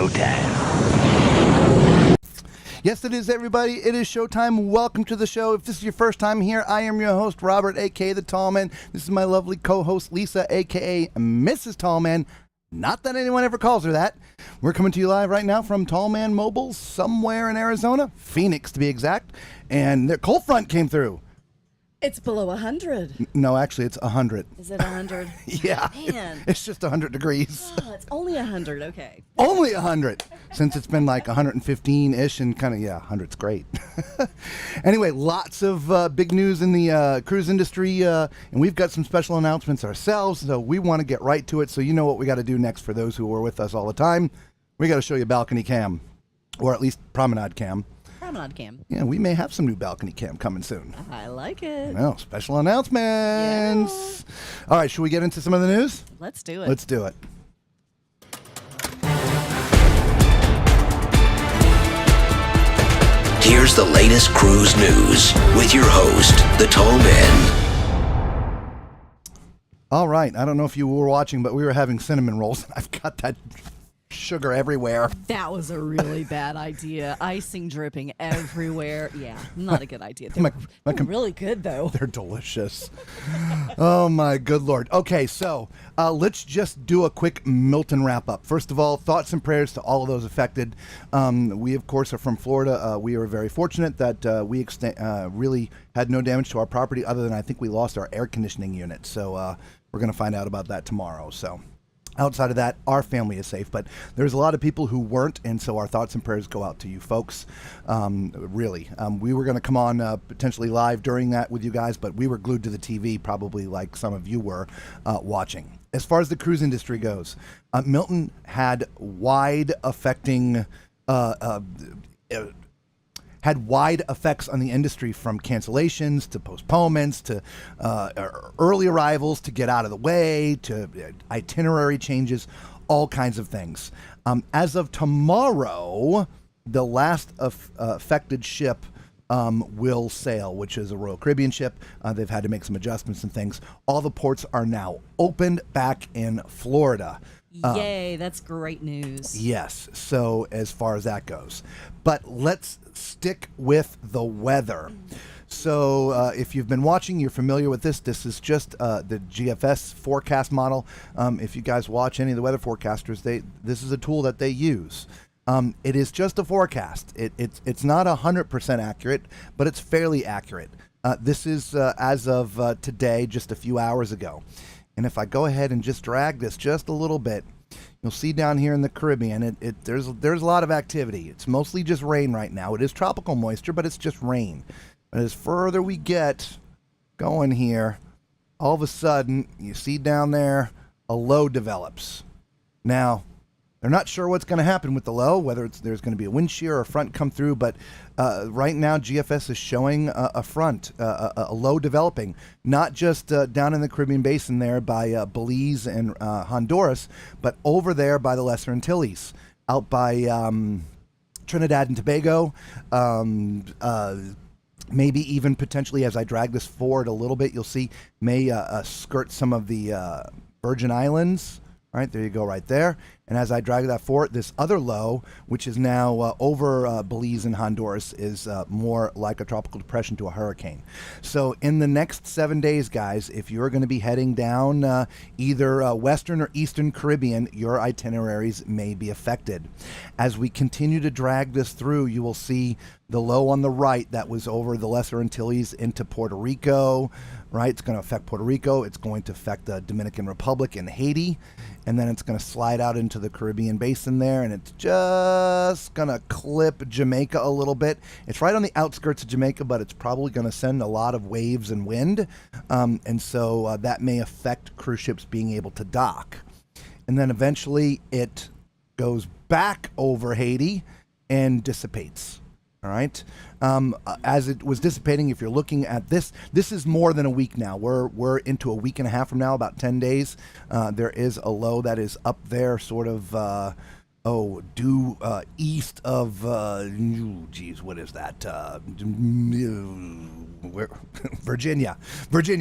showtime. Yes, it is, everybody. It is showtime. Welcome to the show. If this is your first time here, I am your host, Robert, a.k.a. The Tall Man. This is my lovely co-host, Lisa, a.k.a. Mrs. Tall Man. Not that anyone ever calls her that. We're coming to you live right now from Tall Man Mobile, somewhere in Arizona, Phoenix to be exact. And their cold front came through. It's below 100. No, actually, it's 100. Is it 100? Yeah, Man. it's just 100 degrees. Oh, it's only 100. Okay. Only 100, since it's been like 115-ish and kind of, 100's great. Anyway, lots of big news in the cruise industry, and we've got some special announcements ourselves, so we want to get right to it. So you know what we got to do next for those who are with us all the time. We got to show you balcony cam, or at least promenade cam. Promenade cam. Yeah, we may have some new balcony cam coming soon. I like it. No, special announcements. Yeah. All right, should we get into some of the news? Let's do it. Let's do it. Here's the latest cruise news with your host, the Tall Man. All right, I don't know if you were watching, but we were having cinnamon rolls. I've got that sugar everywhere. That was a really bad idea. Icing dripping everywhere. Yeah, not a good idea. They're really good, though. They're delicious. Oh, my good Lord. Okay, so let's just do a quick Milton wrap-up. First of all, thoughts and prayers to all of those affected. We, of course, are from Florida. We are very fortunate that we really had no damage to our property other than I think we lost our air conditioning unit. So we're going to find out about that tomorrow. So outside of that, our family is safe, but there's a lot of people who weren't, and so our thoughts and prayers go out to you folks. Really. We were going to come on potentially live during that with you guys, but we were glued to the TV, probably like some of you were watching. As far as the cruise industry goes, Milton had wide effects on the industry, from cancellations to postponements to early arrivals to get out of the way to itinerary changes, all kinds of things. As of tomorrow, the last affected ship will sail, which is a Royal Caribbean ship. They've had to make some adjustments and things. All the ports are now opened back in Florida. Yay, that's great news. Yes, so as far as that goes. But let's stick with the weather. So if you've been watching, you're familiar with this. This is just the GFS forecast model. If you guys watch any of the weather forecasters, this is a tool that they use. It is just a forecast. It's not 100% accurate, but it's fairly accurate. This is as of today, just a few hours ago. And if I go ahead and just drag this just a little bit, you'll see down here in the Caribbean, there's a lot of activity. It's mostly just rain right now. It is tropical moisture, but it's just rain. But as further we get going here, all of a sudden, you see down there, a low develops. Now, they're not sure what's going to happen with the low, whether there's going to be a wind shear or a front come through, but right now GFS is showing a front, a low developing, not just down in the Caribbean basin there by Belize and Honduras, but over there by the Lesser Antilles, out by Trinidad and Tobago, maybe even potentially, as I drag this forward a little bit, you'll see may skirt some of the Virgin Islands. All right, there you go right there. And as I drag that forward, this other low, which is now over Belize and Honduras, is more like a tropical depression to a hurricane. So in the next 7 days, guys, if you're going to be heading down either Western or Eastern Caribbean, your itineraries may be affected. As we continue to drag this through, you will see the low on the right that was over the Lesser Antilles into Puerto Rico, right? It's going to affect Puerto Rico. It's going to affect the Dominican Republic and Haiti. And then it's going to slide out into the Caribbean basin there, and it's just going to clip Jamaica a little bit. It's right on the outskirts of Jamaica, but it's probably going to send a lot of waves and wind. And so that may affect cruise ships being able to dock. And then eventually it goes back over Haiti and dissipates. All right. As it was dissipating, if you're looking at this is more than a week now. We're into a week and a half from now, about 10 days. There is a low that is up there, sort of due east of, what is that? Virginia,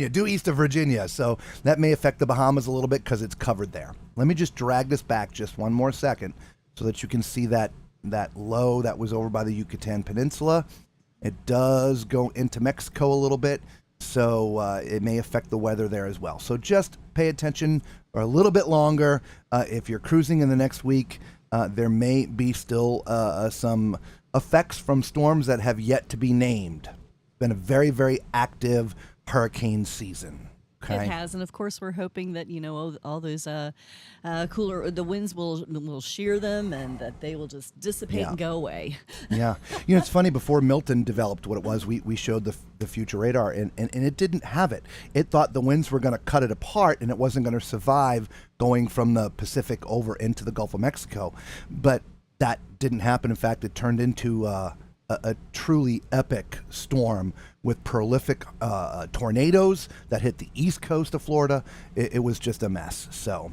due east of Virginia. So that may affect the Bahamas a little bit because it's covered there. Let me just drag this back just one more second so that you can see that low that was over by the Yucatan Peninsula. It does go into Mexico a little bit, so it may affect the weather there as well. So just pay attention for a little bit longer. If you're cruising in the next week, there may be still some effects from storms that have yet to be named. Been a very, very active hurricane season. Okay. It has, and of course, we're hoping that all those cooler the winds will shear them, and that they will just dissipate and go away. Yeah, it's funny. Before Milton developed what it was, we showed the future radar, and it didn't have it. It thought the winds were going to cut it apart, and it wasn't going to survive going from the Pacific over into the Gulf of Mexico. But that didn't happen. In fact, it turned into a truly epic storm with prolific tornadoes that hit the east coast of Florida. It was just a mess. So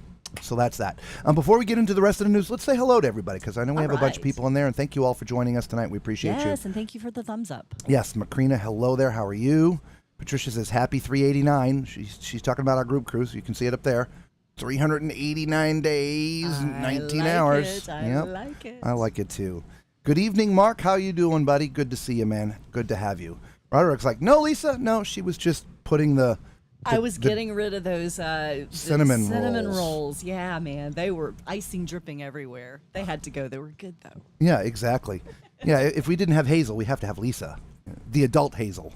that's that. Before we get into the rest of the news, let's say hello to everybody, because I know we have a bunch of people in there, and thank you all for joining us tonight. We appreciate you. Yes, and thank you for the thumbs up. Yes, Macrina, hello there. How are you? Patricia says happy 389. She's talking about our group cruise. You can see it up there. 389 days, 19 hours. I like it. I like it too. Good evening, Mark. How you doing, buddy? Good to see you, man. Good to have you. Roderick's like, no, Lisa. No, she was just putting I was getting rid of those cinnamon rolls. Yeah, man. They were icing dripping everywhere. They had to go. They were good, though. Yeah, exactly. Yeah, if we didn't have Hazel, we have to have Lisa, the adult Hazel.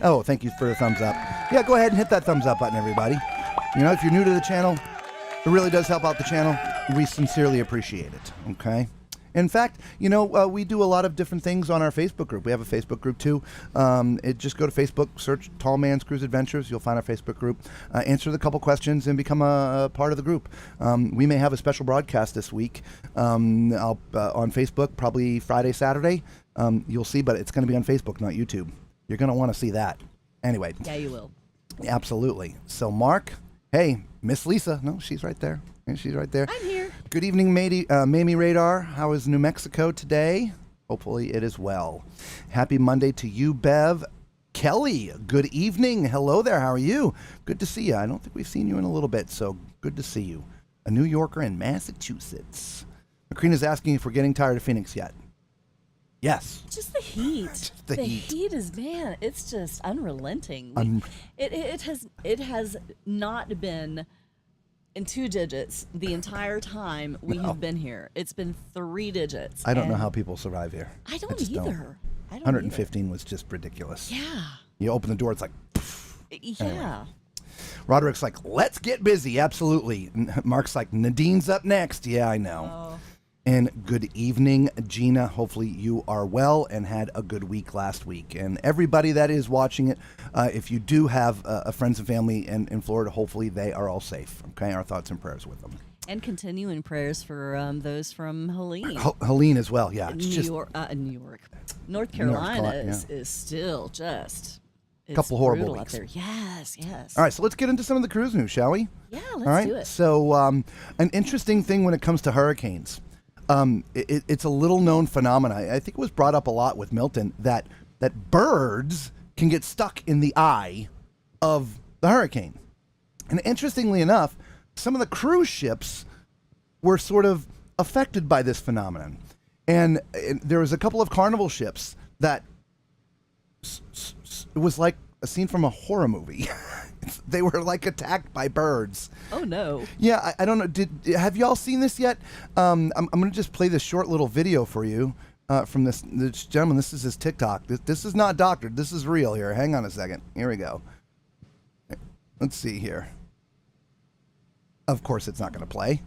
Oh, thank you for the thumbs up. Yeah, go ahead and hit that thumbs up button, everybody. If you're new to the channel, it really does help out the channel. We sincerely appreciate it, okay? In fact, we do a lot of different things on our Facebook group. We have a Facebook group, too. Just go to Facebook, search Tall Man's Cruise Adventures. You'll find our Facebook group. Answer the couple questions and become a part of the group. We may have a special broadcast this week on Facebook, probably Friday, Saturday. You'll see, but it's going to be on Facebook, not YouTube. You're going to want to see that. Anyway. Yeah, you will. Absolutely. So, Mark, hey, Miss Lisa. No, she's right there. Yeah, she's right there. I'm here. Good evening, Mamie Radar. How is New Mexico today? Hopefully it is well. Happy Monday to you, Bev. Kelly, good evening. Hello there. How are you? Good to see you. I don't think we've seen you in a little bit, so good to see you. A New Yorker in Massachusetts. Macrina's asking if we're getting tired of Phoenix yet. Yes. Just the heat. Just the heat is, man, it's just unrelenting. It has not been in 2 digits the entire time we have been here. It's been 3 digits. I don't know how people survive here. I don't either. 115 was just ridiculous. Yeah. You open the door, it's like, poof. Yeah. Anyway. Roderick's like, let's get busy. Absolutely. Mark's like, Nadine's up next. Yeah, I know. Oh. And good evening, Gina. Hopefully you are well and had a good week last week. And everybody that is watching it, if you do have friends and family in Florida, hopefully they are all safe. Okay, our thoughts and prayers with them. And continuing prayers for those from Helene. Helene as well, yeah. New York. North Carolina is still just... a couple horrible weeks. Out there. Yes. All right, so let's get into some of the cruise news, shall we? Yeah, let's do it. So an interesting thing when it comes to hurricanes. It's a little known phenomena. I think it was brought up a lot with Milton that birds can get stuck in the eye of the hurricane. And interestingly enough, some of the cruise ships were sort of affected by this phenomenon. And there was a couple of Carnival ships that it was like a scene from a horror movie. They were like attacked by birds. Oh no! Yeah, I don't know. Have y'all seen this yet? I'm going to just play this short little video for you from this gentleman. This is his TikTok. This is not doctored. This is real here. Hang on a second. Here we go. Let's see here. Of course, it's not going to play.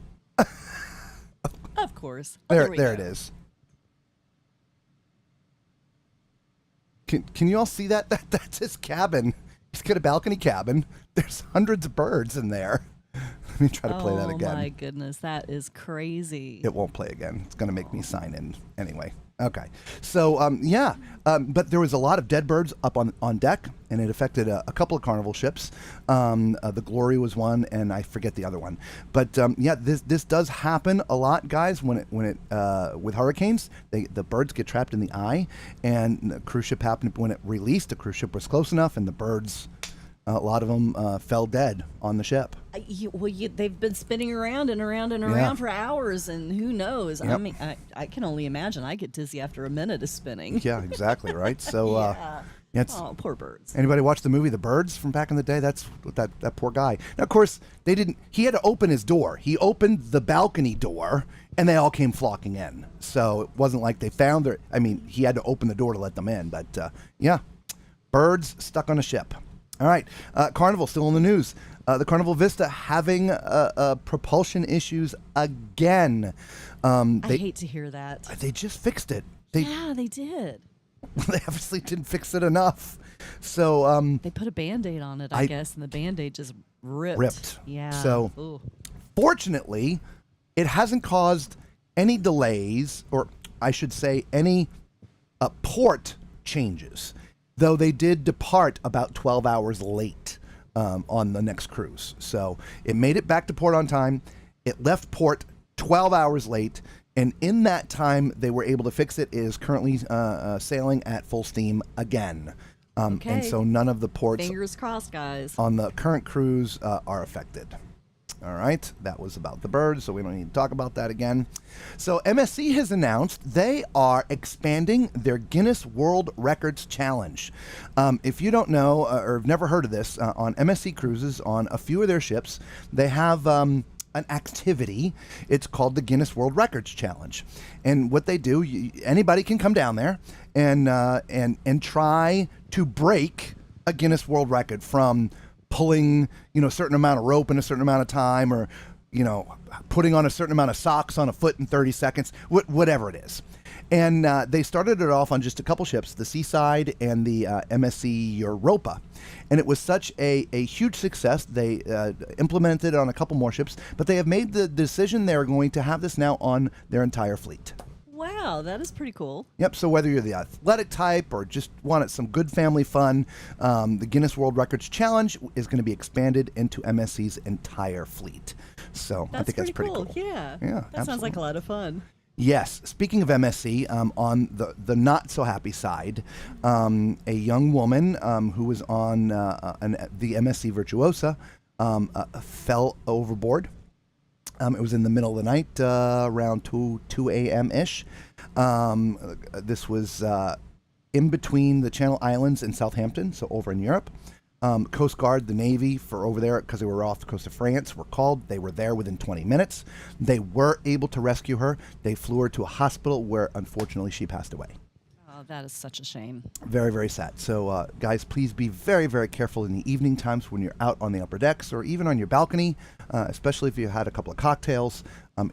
Of course. There it is. Can you all see that? That's his cabin. He's got a balcony cabin. There's hundreds of birds in there. Let me try to play that again. Oh my goodness, that is crazy. It won't play again. It's going to make me sign in anyway. Okay. So, but there was a lot of dead birds up on deck, and it affected a couple of Carnival ships. The Glory was one, and I forget the other one. But this does happen a lot, guys. When it with hurricanes, the birds get trapped in the eye, and the cruise ship happened when it released. The cruise ship was close enough, and the birds, a lot of them fell dead on the ship. They've been spinning around and around and around for hours, and who knows? Yep. I mean, I can only imagine. I get dizzy after a minute of spinning. Yeah, exactly, right? So, Oh, poor birds. anybody watch the movie The Birds from back in the day? That's that poor guy. Now, of course, they didn't. He had to open his door. He opened the balcony door, and they all came flocking in. So it wasn't like they found their. I mean, he had to open the door to let them in. But yeah, birds stuck on a ship. All right, Carnival still in the news. The Carnival Vista having propulsion issues again. I hate to hear that. They just fixed it. Yeah, they did. They obviously didn't fix it enough. So They put a Band-Aid on it, I guess, and the Band-Aid just ripped. Yeah. So Ooh. fortunately, it hasn't caused any delays, or I should say any port changes, though they did depart about 12 hours late on the next cruise. So it made it back to port on time. It left port 12 hours late. And in that time, they were able to fix it. It is currently sailing at full steam again. Okay. And so none of the ports Fingers crossed, guys. on the current cruise are affected. All right. That was about the birds, so we don't need to talk about that again. So MSC has announced they are expanding their Guinness World Records Challenge. If you don't know or have never heard of this, on MSC Cruises, on a few of their ships, they have an activity. It's called the Guinness World Records Challenge, and what they do, anybody can come down there and try to break a Guinness World Record from pulling a certain amount of rope in a certain amount of time, or putting on a certain amount of socks on a foot in 30 seconds, whatever it is. And they started it off on just a couple ships, the Seaside and the MSC Europa. And it was such a huge success. They implemented it on a couple more ships, but they have made the decision they're going to have this now on their entire fleet. Wow, that is pretty cool. Yep, so whether you're the athletic type or just wanted some good family fun, the Guinness World Records Challenge is going to be expanded into MSC's entire fleet. So I think that's pretty cool. Yeah, Yeah, that sounds like a lot of fun. Yes. Speaking of MSC, on the not so happy side, a young woman who was on the MSC Virtuosa fell overboard. It was in the middle of the night, around 2 a.m. ish. This was in between the Channel Islands and Southampton, so over in Europe. Coast Guard, the Navy, for over there, because they were off the coast of France, were called. They were there within 20 minutes. They were able to rescue her. They flew her to a hospital where, unfortunately, she passed away. Oh, that is such a shame. Very, very sad. So, guys, please be very, very careful in the evening times when you're out on the upper decks or even on your balcony, especially if you had a couple of cocktails.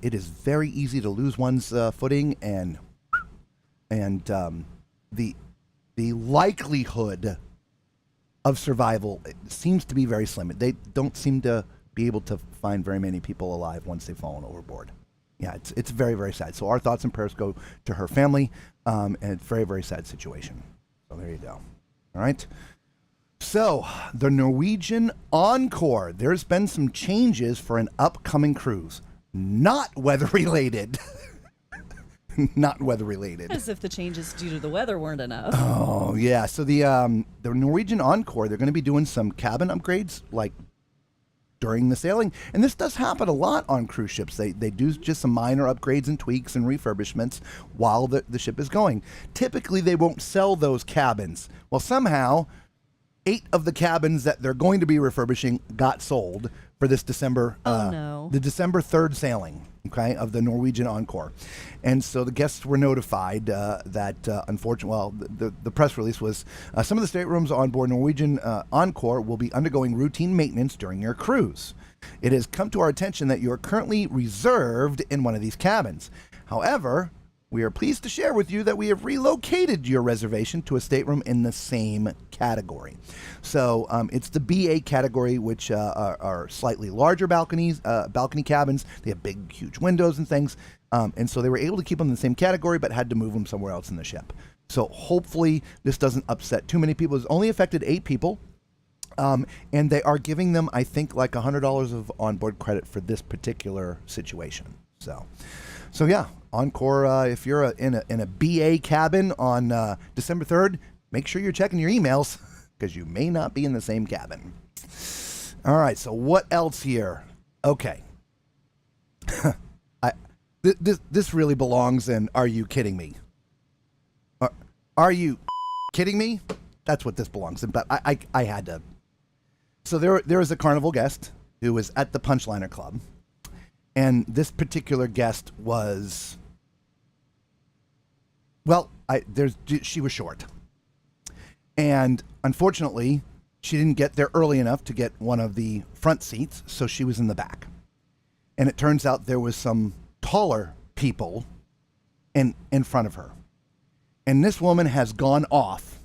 It is very easy to lose one's footing, and the likelihood of survival seems to be very slim. They don't seem to be able to find very many people alive once they've fallen overboard. Yeah, it's very, very sad. So our thoughts and prayers go to her family, and it's a very, very sad situation. So there you go. All right. So the Norwegian Encore. There's been some changes for an upcoming cruise. Not weather-related. Not weather-related. As if the changes due to the weather weren't enough. Oh, yeah. So the Norwegian Encore, they're going to be doing some cabin upgrades, like during the sailing. And this does happen a lot on cruise ships. They do just some minor upgrades and tweaks and refurbishments while the ship is going. Typically, they won't sell those cabins. Well, somehow, 8 of the cabins that they're going to be refurbishing got sold for this December. The December 3rd sailing, okay, of the Norwegian Encore. And so the guests were notified that, unfortunately, well, the press release was some of the staterooms on board Norwegian Encore will be undergoing routine maintenance during your cruise. It has come to our attention that you are currently reserved in one of these cabins. However, we are pleased to share with you that we have relocated your reservation to a stateroom in the same category. So it's the BA category, which are slightly larger balcony cabins. They have big, huge windows and things. And so they were able to keep them in the same category, but had to move them somewhere else in the ship. So hopefully this doesn't upset too many people. It's only affected 8 people. And they are giving them, I think, like $100 of onboard credit for this particular situation. So yeah, Encore, if you're in a BA cabin on December 3rd, make sure you're checking your emails because you may not be in the same cabin. All right, so what else here? Okay. This really belongs in Are You Kidding Me? Are you kidding me? That's what this belongs in, but I had to. So there was a carnival guest who was at the Punchliner Club, and this particular guest was, well, she was short. And unfortunately, she didn't get there early enough to get one of the front seats, so she was in the back. And it turns out there was some taller people in front of her. And this woman has gone off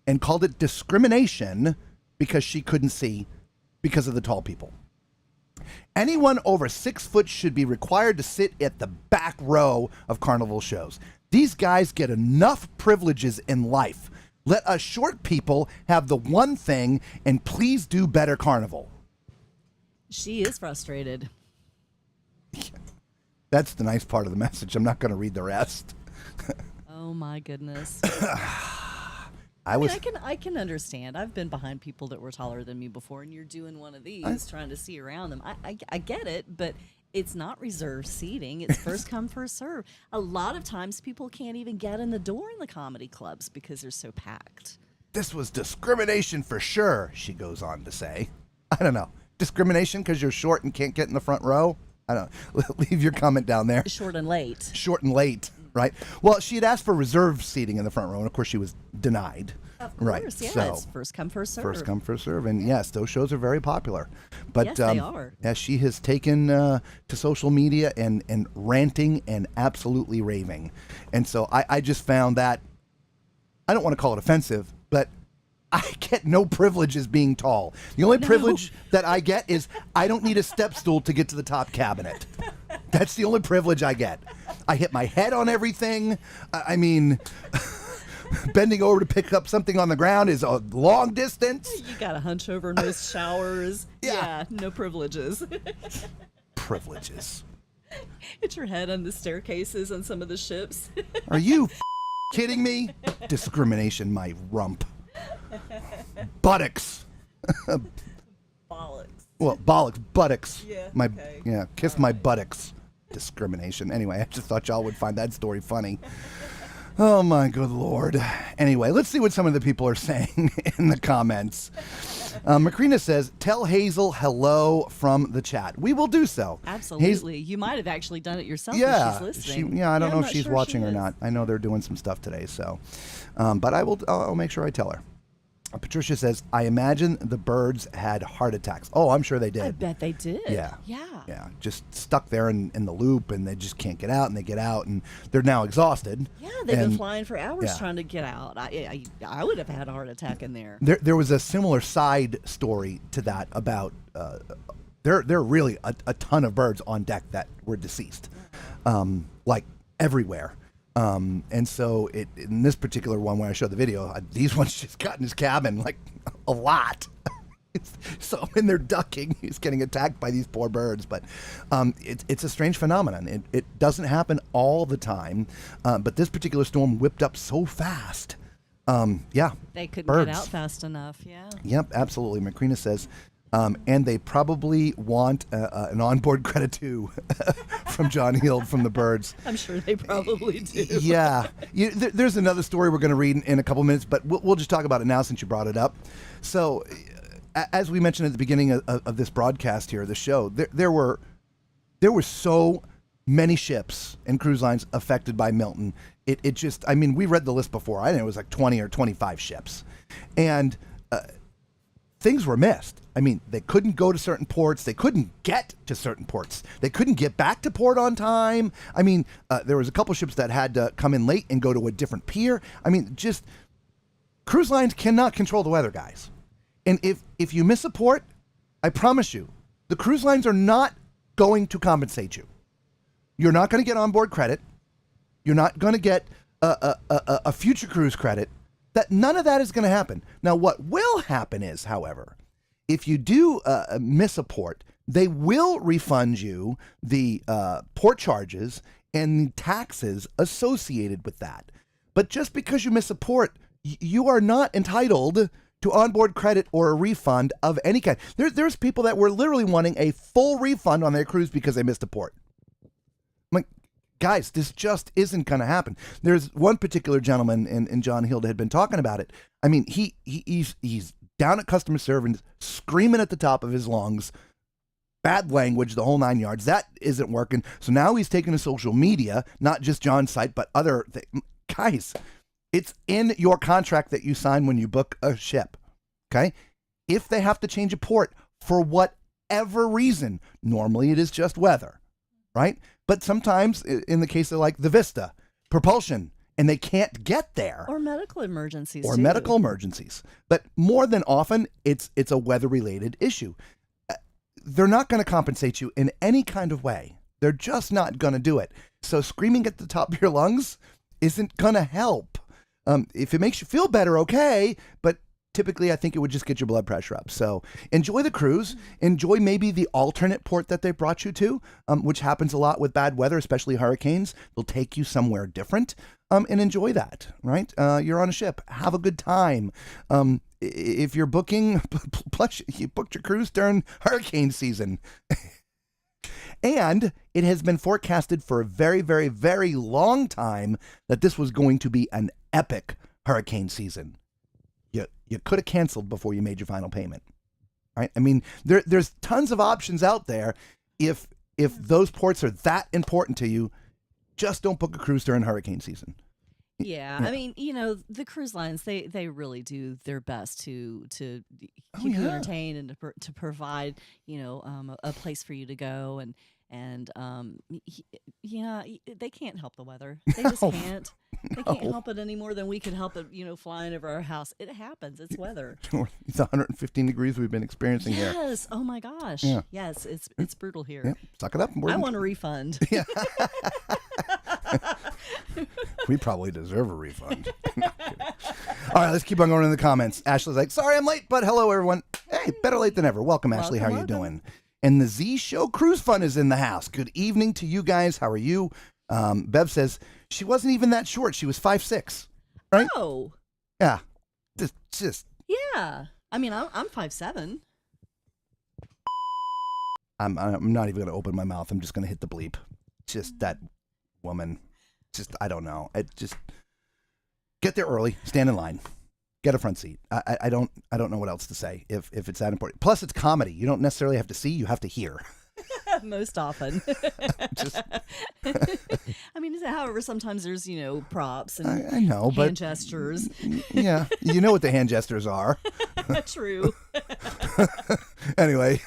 and called it discrimination because she couldn't see because of the tall people. Anyone over 6 foot should be required to sit at the back row of carnival shows. These guys get enough privileges in life. Let us short people have the one thing, and please do better, carnival. She is frustrated. That's the nice part of the message. I'm not going to read the rest. Oh my goodness. I can understand. I've been behind people that were taller than me before, and you're doing one of these, trying to see around them. I get it, but it's not reserved seating. It's first come, first serve. A lot of times people can't even get in the door in the comedy clubs because they're so packed. This was discrimination for sure, she goes on to say. I don't know. Discrimination because you're short and can't get in the front row? I don't know. Leave your comment down there. Short and late. Short and late, right? Well, she had asked for reserved seating in the front row, and of course she was denied. Of course, right. Yeah, So, it's first come, first serve. first come, first serve. And yes, those shows are very popular. But Yes, they are. as she has taken to social media and ranting and absolutely raving. And so I just found that, I don't want to call it offensive, but I get no privileges being tall. The only privilege that I get is I don't need a step stool to get to the top cabinet. That's the only privilege I get. I hit my head on everything. I mean, bending over to pick up something on the ground is a long distance. You got to hunch over most showers. Yeah. No privileges. Privileges. Hit your head on the staircases on some of the ships. Are you kidding me? Discrimination, my rump. Buttocks. Bollocks. Well, bollocks, buttocks. Yeah, My okay. kiss my buttocks. Discrimination. Anyway, I just thought y'all would find that story funny. Oh my good Lord. Anyway, let's see what some of the people are saying in the comments. Macrina says, tell Hazel hello from the chat. We will do so. Absolutely. You might have actually done it yourself Yeah, if she's listening. I don't know I'm if not she's sure watching she or is. not. I know they're doing some stuff today, so. But I'll make sure I tell her. Patricia says, I imagine the birds had heart attacks. Oh, I'm sure they did. I bet they did. Yeah. Yeah. Just stuck there in the loop, and they just can't get out, and they get out, and they're now exhausted. Yeah, they've And been flying for hours yeah. trying to get out. I would have had a heart attack in there. There was a similar side story to that about there are really a ton of birds on deck that were deceased, like everywhere. And so in this particular one where I showed the video, these ones just got in his cabin like a lot. So when they're ducking, he's getting attacked by these poor birds. But it's a strange phenomenon. It doesn't happen all the time, but this particular storm whipped up so fast. They couldn't birds. get out fast enough. Yeah. Yep, absolutely. Macrina says, and they probably want an onboard credit too from John Heald from the birds. I'm sure they probably do. Yeah. There's another story we're going to read in a couple minutes, but we'll just talk about it now since you brought it up. So, as we mentioned at the beginning of this broadcast here, the show, there were so many ships and cruise lines affected by Milton. It just, I mean, we read the list before. I think it was like 20 or 25 ships. And things were missed. I mean, they couldn't go to certain ports. They couldn't get to certain ports. They couldn't get back to port on time. I mean, there was a couple ships that had to come in late and go to a different pier. I mean, just cruise lines cannot control the weather, guys. And if you miss a port, I promise you, the cruise lines are not going to compensate you. You're not going to get onboard credit. You're not going to get a future cruise credit. None of that is going to happen. Now, what will happen is, however, if you do miss a port, they will refund you the port charges and taxes associated with that. But just because you miss a port, you are not entitled to onboard credit or a refund of any kind. There's people that were literally wanting a full refund on their cruise because they missed a port. I'm like, guys, this just isn't going to happen. There's one particular gentleman, and John Hilda had been talking about it. I mean, he's down at customer service, screaming at the top of his lungs, bad language, the whole 9 yards. That isn't working. So now he's taking to social media, not just John's site, but other things. Guys, it's in your contract that you sign when you book a ship, okay? If they have to change a port for whatever reason, normally it is just weather, right? But sometimes, in the case of like the Vista, propulsion, and they can't get there. Or medical emergencies, Or too. medical emergencies. But more than often, it's a weather-related issue. They're not going to compensate you in any kind of way. They're just not going to do it. So screaming at the top of your lungs isn't going to help. If it makes you feel better, okay, but typically I think it would just get your blood pressure up. So enjoy the cruise. Enjoy maybe the alternate port that they brought you to, which happens a lot with bad weather, especially hurricanes. They'll take you somewhere different, and enjoy that, right? You're on a ship. Have a good time. If you're booking, plus you booked your cruise during hurricane season. And it has been forecasted for a very, very, very long time that this was going to be an epic hurricane season. You could have canceled before you made your final payment, right? I mean, there's tons of options out there. If those ports are that important to you, just don't book a cruise during hurricane season. Yeah, I mean, the cruise lines, they really do their best to keep you entertained and to provide, a place for you to go and they can't help the weather. They just can't. They can't help it any more than we could help it, flying over our house. It happens. It's weather. It's 115 degrees we've been experiencing here. Yes. Oh my gosh. Yeah. Yes, it's brutal here. Yeah. Suck it up. I want a refund. Yeah. We probably deserve a refund. All right, let's keep on going in the comments. Ashley's like, sorry I'm late, but hello everyone. Hey, better late than ever. Welcome, Ashley. How are you doing? And the Z Show Cruise Fun is in the house. Good evening to you guys. How are you? Bev says she wasn't even that short. She was 5'6", right? Oh. Yeah. Just. Yeah. I mean, I'm 5'7". I'm not even going to open my mouth. I'm just going to hit the bleep. Just that woman. Just, I don't know. Just get there early. Stand in line. Get a front seat. I don't know what else to say if it's that important. Plus, it's comedy. You don't necessarily have to see. You have to hear. Most often. I mean, however, sometimes there's, props and I know, hand gestures. Yeah, you know what the hand gestures are. True. Anyway,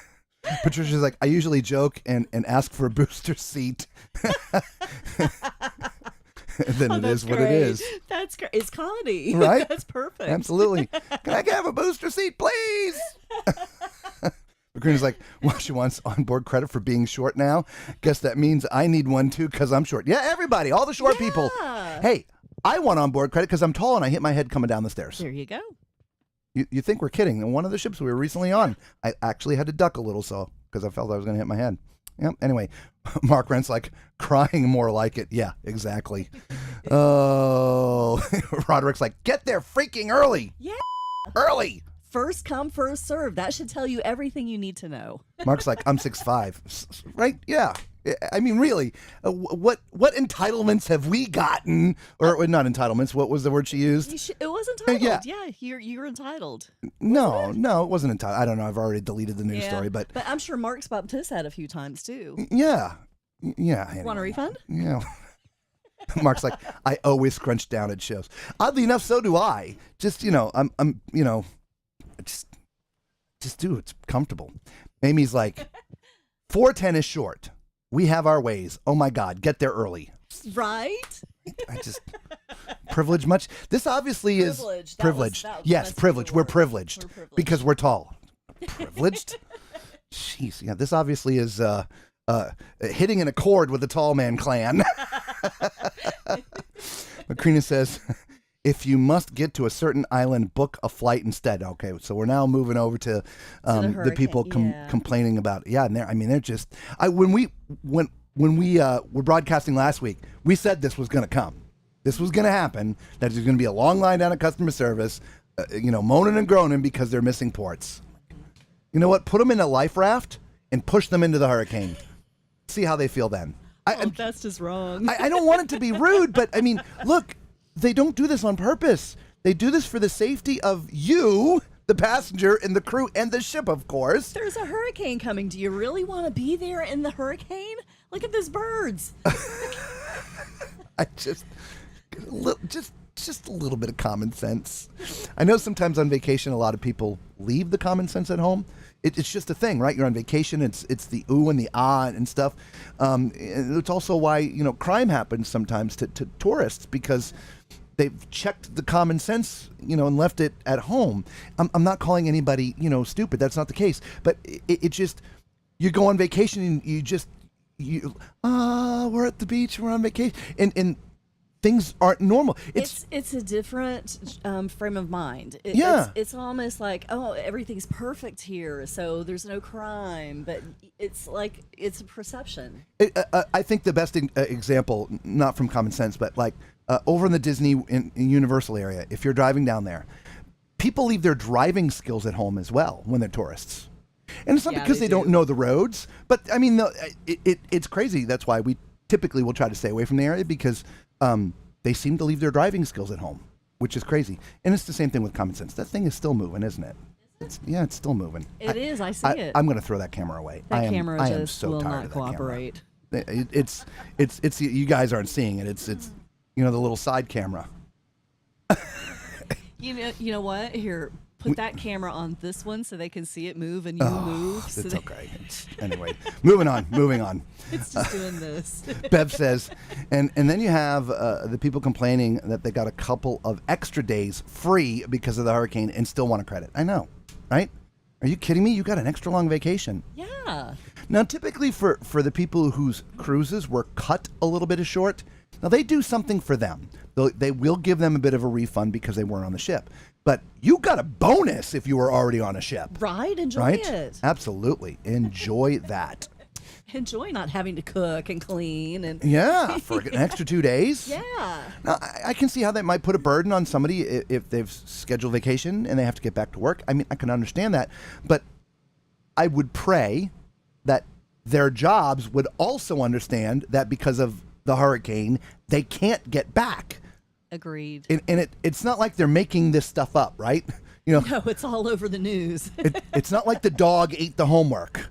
Patricia's like, I usually joke and ask for a booster seat. Then it is what it is. That's great. It's comedy. Right? That's perfect. Absolutely. Can I have a booster seat, please? Macrina's like, well, she wants onboard credit for being short now. Guess that means I need one too because I'm short. Yeah, everybody, all the short people. Hey, I want onboard credit because I'm tall and I hit my head coming down the stairs. There you go. You think we're kidding? And one of the ships we were recently on, I actually had to duck a little because I felt I was going to hit my head. Yeah. Anyway, Mark Rent's like crying more like it. Yeah, exactly. Oh, Roderick's like, get there freaking early. Yeah. Early. First come, first serve. That should tell you everything you need to know. Mark's like, I'm 6'5". Right? Yeah. I mean, really, what entitlements have we gotten? Or not entitlements. What was the word she used? It was entitled. Yeah. You're entitled. No, it wasn't entitled. I don't know. I've already deleted the news story, but I'm sure Mark's bumped his head a few times too. Yeah. Anyway. Want a refund? Yeah. Mark's like, I always scrunch down at shows. Oddly enough, so do I. Just, I'm just do it's comfortable. Amy's like, 4:10 is short. We have our ways. Oh my God, get there early. Right? I just privilege much. This obviously privilege. Is privilege. Yes, privilege. We're privileged because we're tall. Privileged? Jeez, yeah. This obviously is hitting an accord with the Tall Man clan. Macrina says, if you must get to a certain island, book a flight instead. Okay, so we're now moving over to the people complaining about it. Yeah, and they're just. When we were broadcasting last week, we said this was going to come. This was going to happen. That there's going to be a long line down at customer service. moaning and groaning because they're missing ports. You know what? Put them in a life raft and push them into the hurricane. See how they feel then. That's just wrong. I don't want it to be rude, but I mean, look, they don't do this on purpose. They do this for the safety of you, the passenger, and the crew, and the ship, of course. There's a hurricane coming. Do you really want to be there in the hurricane? Look at those birds. I just a little bit of common sense. I know sometimes on vacation, a lot of people leave the common sense at home. It's just a thing, right? You're on vacation. It's the ooh and the ah and stuff. And it's also why crime happens sometimes to tourists, because they've checked the common sense, and left it at home. I'm not calling anybody, stupid. That's not the case. But it just, you go on vacation and we're at the beach, we're on vacation, and things aren't normal. It's a different frame of mind. It's almost like, oh, everything's perfect here, so there's no crime. But it's like, it's a perception. I think the best example, not from common sense, but like over in the Disney in Universal area, if you're driving down there, people leave their driving skills at home as well when they're tourists. And it's not because they don't know the roads, but I mean, it's crazy. That's why we typically will try to stay away from the area, because they seem to leave their driving skills at home, which is crazy. And it's the same thing with common sense. That thing is still moving, isn't it? It's still moving. It is. I see it. I'm going to throw that camera away. That I am camera so will tired not of that cooperate. Camera. It's you guys aren't seeing it. It's the little side camera. You know what? Here, put that camera on this one so they can see it move and you move. So it's okay. Anyway, moving on. It's just doing this. Bev says, and then you have the people complaining that they got a couple of extra days free because of the hurricane and still want a credit. I know, right? Are you kidding me? You got an extra long vacation. Yeah. Now, typically for the people whose cruises were cut a little bit short, now they do something for them. They will give them a bit of a refund because they weren't on the ship. But you got a bonus if you were already on a ship. Right? Enjoy it. Absolutely. Enjoy that. Enjoy not having to cook and clean. Yeah, for an extra 2 days. Yeah. Now, I can see how that might put a burden on somebody if they've scheduled vacation and they have to get back to work. I mean, I can understand that. But I would pray that their jobs would also understand that because of the hurricane, they can't get back. Agreed. And it's not like they're making this stuff up, right? No, it's all over the news. It's not like the dog ate the homework.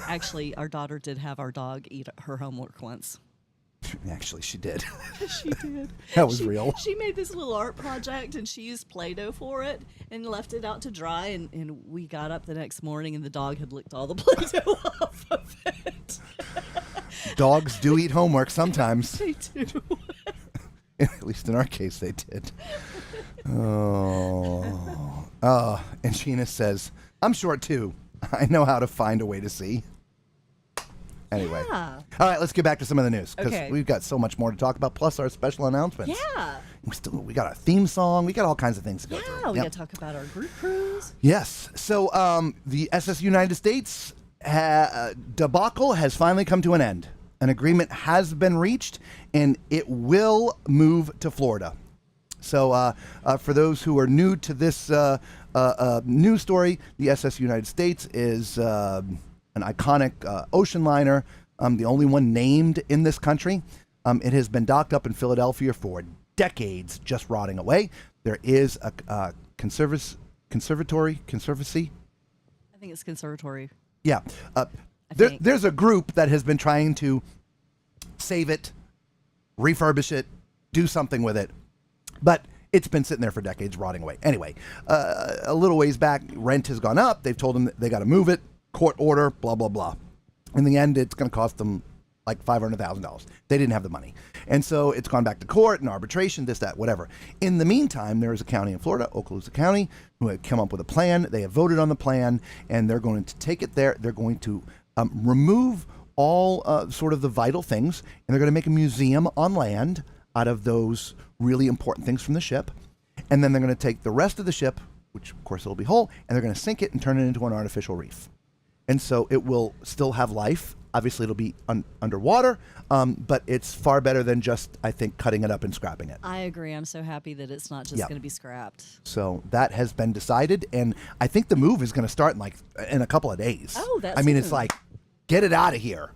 Actually, our daughter did have our dog eat her homework once. Actually, she did. She did. That was real. She made this little art project, and she used Play-Doh for it and left it out to dry, and we got up the next morning, and the dog had licked all the Play-Doh off of it. Dogs do eat homework sometimes. They do. At least in our case, they did. And Sheena says, I'm short too. I know how to find a way to see. Anyway. Yeah. All right, let's get back to some of the news, because Okay. we've got so much more to talk about, plus our special announcements. Yeah. We got a theme song. We got all kinds of things to go through. Yeah, we got to talk about our group cruise. Yes. So the SS United States debacle has finally come to an end. An agreement has been reached, and it will move to Florida. So for those who are new to this news story, the SS United States is an iconic ocean liner, the only one named in this country. It has been docked up in Philadelphia for decades, just rotting away. There is a conservancy. I think it's conservatory. Yeah. There's a group that has been trying to save it, refurbish it, do something with it. But it's been sitting there for decades, rotting away. Anyway, a little ways back, rent has gone up. They've told them that they got to move it, court order, blah, blah, blah. In the end, it's going to cost them like $500,000. They didn't have the money. And so it's gone back to court and arbitration, this, that, whatever. In the meantime, there is a county in Florida, Okaloosa County, who have come up with a plan. They have voted on the plan, and they're going to take it there. They're going to remove all sort of the vital things, and they're going to make a museum on land out of those really important things from the ship. And then they're going to take the rest of the ship, which of course it'll be whole, and they're going to sink it and turn it into an artificial reef. And so it will still have life Obviously, it'll be underwater, but it's far better than just, I think, cutting it up and scrapping it. I agree. I'm so happy that it's not just Yeah. going to be scrapped. So that has been decided, and I think the move is going to start in a couple of days. Oh, that's I mean, it's soon. like, get it out of here.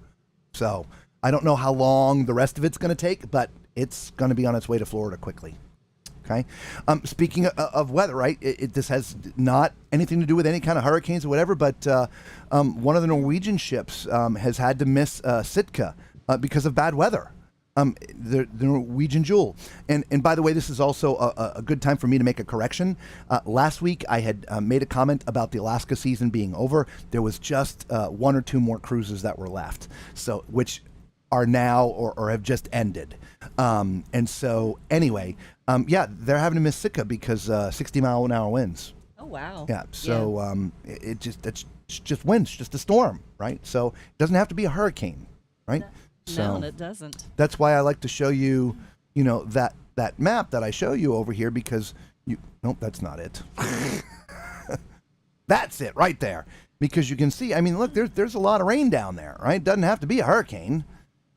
So I don't know how long the rest of it's going to take, but it's going to be on its way to Florida quickly. Okay. Speaking of weather, right? This has not anything to do with any kind of hurricanes or whatever, but one of the Norwegian ships has had to miss Sitka because of bad weather. The Norwegian Jewel. And by the way, this is also a good time for me to make a correction. Last week, I had made a comment about the Alaska season being over. There was just one or two more cruises that were left, so which are now or have just ended. And so anyway, they're having to miss Sitka because 60-mile-an-hour winds. Oh, wow. Yeah, so it's just winds, just a storm, right? So it doesn't have to be a hurricane, right? No, it doesn't. That's why I like to show you, that map that I show you over here because nope, that's not it. That's it right there. Because you can see, I mean, look, there's a lot of rain down there, right? It doesn't have to be a hurricane.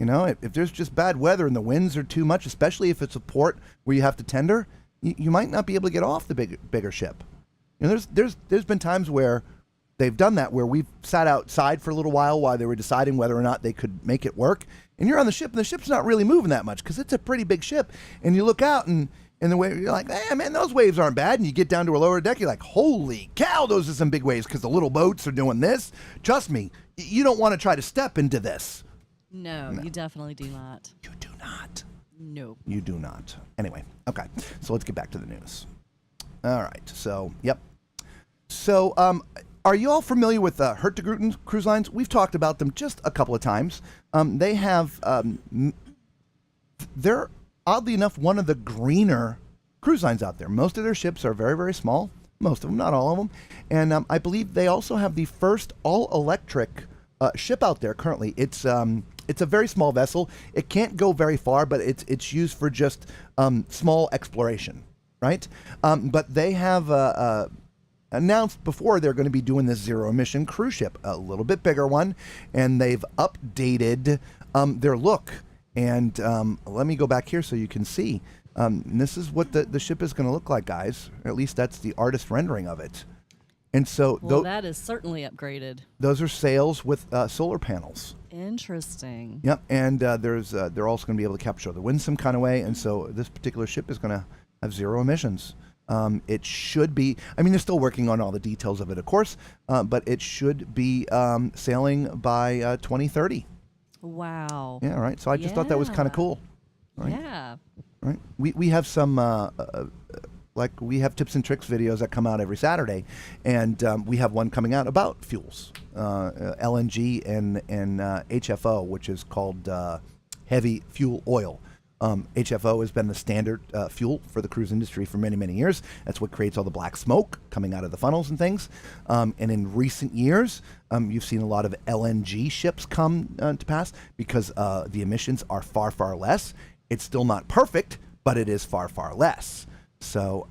If there's just bad weather and the winds are too much, especially if it's a port where you have to tender, you might not be able to get off the bigger ship. There's been times where they've done that, where we've sat outside for a little while they were deciding whether or not they could make it work. And you're on the ship, and the ship's not really moving that much because it's a pretty big ship. And you look out, and the wave, you're like, man, those waves aren't bad. And you get down to a lower deck, you're like, holy cow, those are some big waves because the little boats are doing this. Trust me, you don't want to try to step into this. No, you definitely do not. You do not. No. You do not. Anyway, okay. So let's get back to the news. All right. So, yep. So, are you all familiar with Hurtigruten Cruise Lines? We've talked about them just a couple of times. They have, they're oddly enough one of the greener cruise lines out there. Most of their ships are very, very small. Most of them, not all of them. And I believe they also have the first all-electric ship out there currently. It's a very small vessel. It can't go very far, but it's used for just small exploration, right? But they have announced before they're going to be doing this zero-emission cruise ship, a little bit bigger one, and they've updated their look. And let me go back here so you can see. This is what the ship is going to look like, guys. Or at least that's the artist rendering of it. And so that is certainly upgraded. Those are sails with solar panels. Interesting. Yep, and they're also going to be able to capture the wind some kind of way, and so this particular ship is going to have zero emissions. It should be, I mean, they're still working on all the details of it, of course, but it should be sailing by 2030. Wow. Yeah, right. So I just thought that was kind of cool. Right? Yeah. Right. We have some we have tips and tricks videos that come out every Saturday, and we have one coming out about fuels, LNG and HFO, which is called heavy fuel oil. HFO has been the standard fuel for the cruise industry for many, many years. That's what creates all the black smoke coming out of the funnels and things. And in recent years, you've seen a lot of LNG ships come to pass because the emissions are far, far less. It's still not perfect, but it is far, far less. So,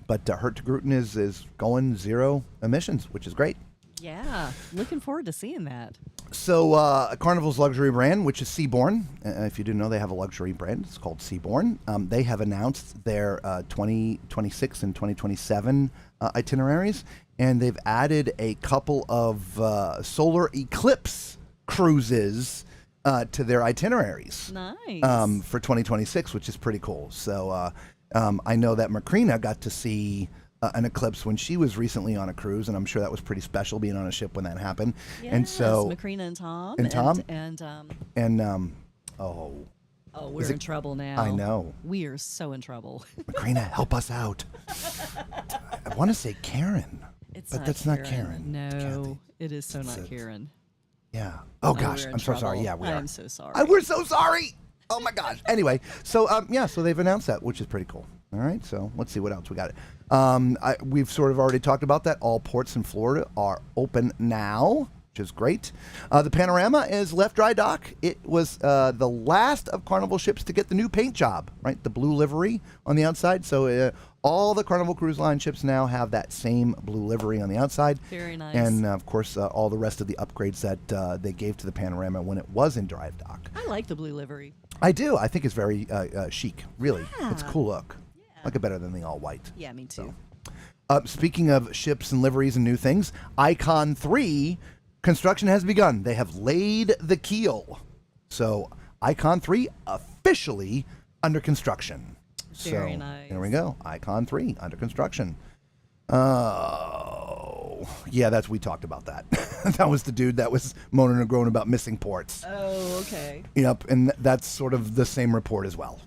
but Hurtigruten is going zero emissions, which is great. Yeah, looking forward to seeing that. So Carnival's luxury brand, which is Seabourn, if you didn't know, they have a luxury brand. It's called Seabourn. They have announced their 2026 and 2027 itineraries, and they've added a couple of solar eclipse cruises to their itineraries. Nice. For 2026, which is pretty cool. So I know that Macrina got to see an eclipse when she was recently on a cruise, and I'm sure that was pretty special being on a ship when that happened. Yes, and so Macrina and Tom. We're in trouble now. I know. We are so in trouble. Macrina, help us out. I want to say Karen, but that's not Karen. No, Kathy. it is so not Karen. Yeah. Oh gosh, we're in I'm so sorry. trouble. Yeah, we are. I'm so sorry. We're so sorry. Oh my gosh. Anyway, so so they've announced that, which is pretty cool. All right, so let's see what else we got. We've sort of already talked about that. All ports in Florida are open now, which is great. The Panorama is left dry dock. It was the last of Carnival ships to get the new paint job, right? The blue livery on the outside. So All the Carnival Cruise Line ships now have that same blue livery on the outside. Very nice. And, of course, all the rest of the upgrades that they gave to the Panorama when it was in dry dock. I like the blue livery. I do. I think it's very chic, really. Yeah. It's a cool look. Yeah. I like it better than the all-white. Yeah, me too. Speaking of ships and liveries and new things, Icon 3 construction has begun. They have laid the keel. So Icon 3 officially under construction. Very nice. There we go. Icon 3 under construction. Oh, yeah, we talked about that. That was the dude that was moaning and groaning about missing ports. Oh, okay. Yep, and that's sort of the same report as well.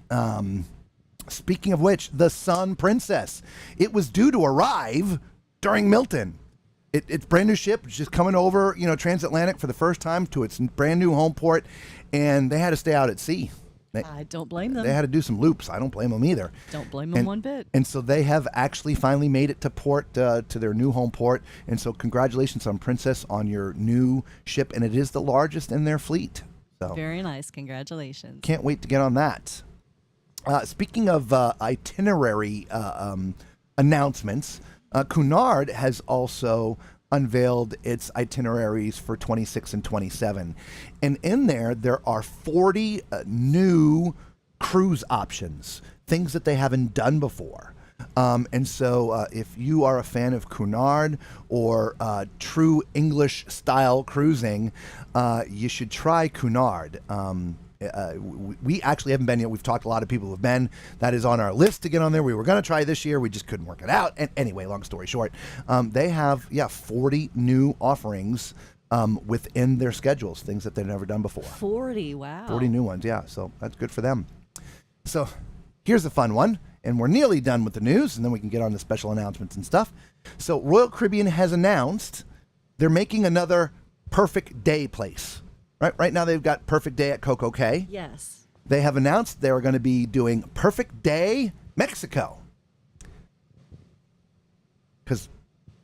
Speaking of which, the Sun Princess. It was due to arrive during Milton. It's brand new ship, just coming over, transatlantic for the first time to its brand new home port, and they had to stay out at sea. I don't blame them. They had to do some loops. I don't blame them either. Don't blame them one bit. And so they have actually finally made it to port, to their new home port. And so congratulations on Princess on your new ship, and it is the largest in their fleet. So Very nice. Congratulations. can't wait to get on that. Speaking of itinerary announcements, Cunard has also unveiled its itineraries for 26 and 27. And in there are 40 new cruise options, things that they haven't done before. And so if you are a fan of Cunard or true English style cruising, you should try Cunard. We actually haven't been yet. We've talked to a lot of people who've been. That is on our list to get on there. We were going to try this year. We just couldn't work it out. And anyway, long story short, they have 40 new offerings within their schedules, things that they've never done before. 40, wow. 40 new ones, yeah. So that's good for them. So here's a fun one, and we're nearly done with the news, and then we can get on to special announcements and stuff. So Royal Caribbean has announced they're making another Perfect Day place. Right now they've got Perfect Day at Coco Cay. Yes. They have announced they're going to be doing Perfect Day Mexico. Because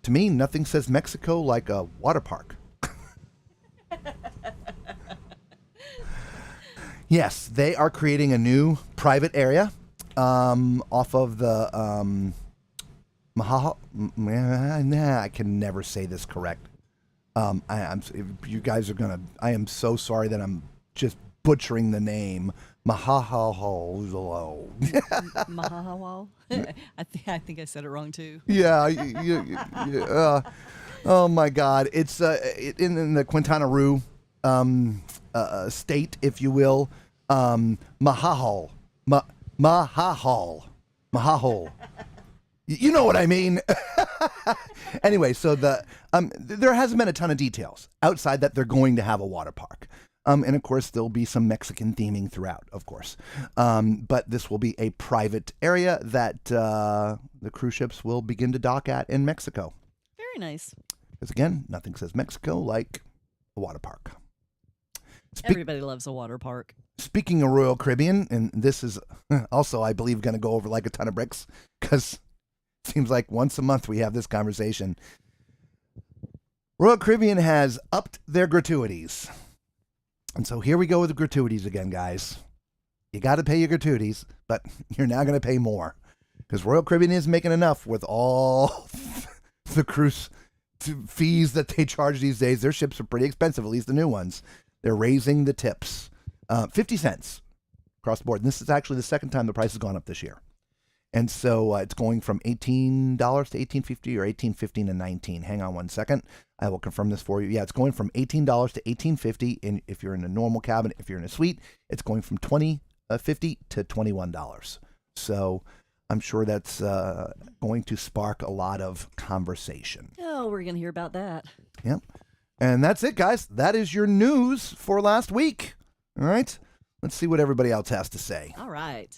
to me, nothing says Mexico like a water park. Yes, they are creating a new private area off of the I can never say this correct. You guys are gonna. I am so sorry that I'm just butchering the name. Mahahalo. Mahahawal? I think I said it wrong too. Yeah. Oh my God! It's in the Quintana Roo state, if you will. Mahahal. Mahahal. You know what I mean. Anyway, so there hasn't been a ton of details outside that they're going to have a water park. And of course, there'll be some Mexican theming throughout, of course. But this will be a private area that the cruise ships will begin to dock at in Mexico. Very nice. Because again, nothing says Mexico like a water park. Everybody loves a water park. Speaking of Royal Caribbean, and this is also, I believe, going to go over like a ton of bricks, because it seems like once a month we have this conversation. Royal Caribbean has upped their gratuities. And so here we go with the gratuities again, guys. You got to pay your gratuities, but you're now going to pay more. Because Royal Caribbean is making enough with all the cruise fees that they charge these days. Their ships are pretty expensive, at least the new ones. They're raising the tips. 50 cents across the board. And this is actually the second time the price has gone up this year. And so it's going from $18 to $18.50 or $18.15 to $19. Hang on one second. I will confirm this for you. Yeah, it's going from $18 to $18.50 if you're in a normal cabin. If you're in a suite, it's going from $20.50 to $21. So I'm sure that's going to spark a lot of conversation. Oh, we're going to hear about that. Yep. And that's it, guys. That is your news for last week. All right. Let's see what everybody else has to say. All right.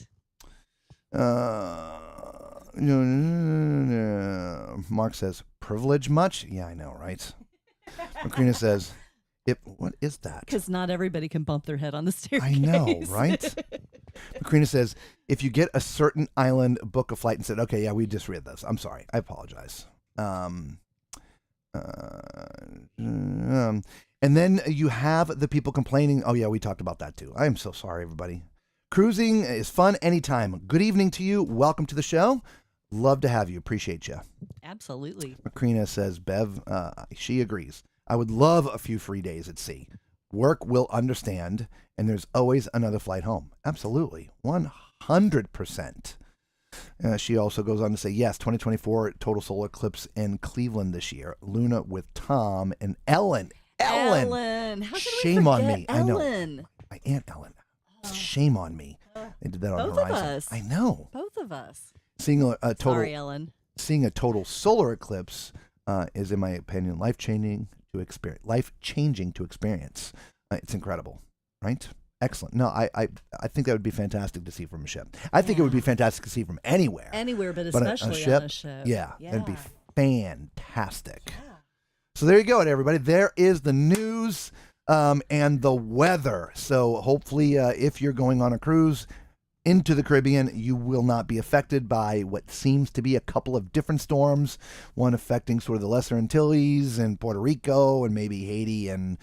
Mark says, privilege much? Yeah, I know, right? Macrina says, what is that? Because not everybody can bump their head on the staircase. I know, right? Macrina says, if you get a certain island, book a flight, and said, okay, yeah, we just read this. I'm sorry. I apologize. And then you have the people complaining. Oh, yeah, we talked about that too. I am so sorry, everybody. Cruising is fun anytime. Good evening to you. Welcome to the show. Love to have you. Appreciate you. Absolutely. Macrina says, Bev, she agrees. I would love a few free days at sea. Work will understand, and there's always another flight home. Absolutely. 100%. She also goes on to say, yes, 2024 total solar eclipse in Cleveland this year. Luna with Tom and Ellen. Ellen. How could Shame we on forget me. Ellen? I know. My Aunt Ellen. Shame on me. They did that on Both Horizon. of us. I know. Both of us. Seeing a total Sorry, Ellen. Seeing a total solar eclipse is, in my opinion, life-changing to experience. It's incredible, right? Excellent. No, I think that would be fantastic to see from a ship. I think it would be fantastic to see from anywhere. Anywhere, but But especially on a ship. Yeah, that'd be fantastic. Yeah. So there you go, everybody. There is the news and the weather. So hopefully, if you're going on a cruise into the Caribbean, you will not be affected by what seems to be a couple of different storms, one affecting sort of the Lesser Antilles and Puerto Rico and maybe Haiti and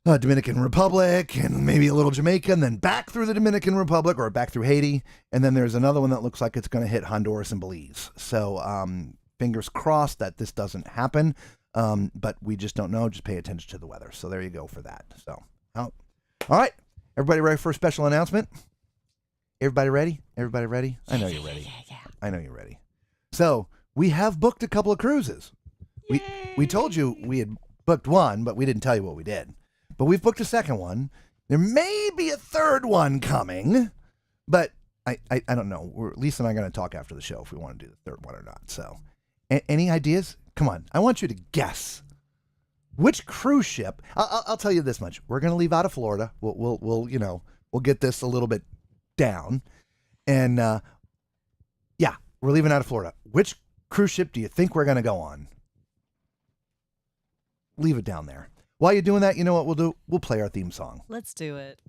Dominican Republic and maybe a little Jamaica, and then back through the Dominican Republic or back through Haiti. And then there's another one that looks like it's going to hit Honduras and Belize. So fingers crossed that this doesn't happen, but we just don't know. Just pay attention to the weather. So there you go for that. So, all right. Everybody ready for a special announcement? Everybody ready? Everybody ready? I know you're ready. Yeah. I know you're ready. So we have booked a couple of cruises. We told you we had booked one, but we didn't tell you what we did. But we've booked a second one. There may be a third one coming, but I don't know. Lisa and I are going to talk after the show if we want to do the third one or not. So, any ideas? Come on. I want you to guess which cruise ship. I'll tell you this much. We're going to leave out of Florida. We'll get this a little bit down, and we're leaving out of Florida. Which cruise ship do you think we're going to go on? Leave it down there. While you're doing that, you know what we'll do? We'll play our theme song. Let's do it.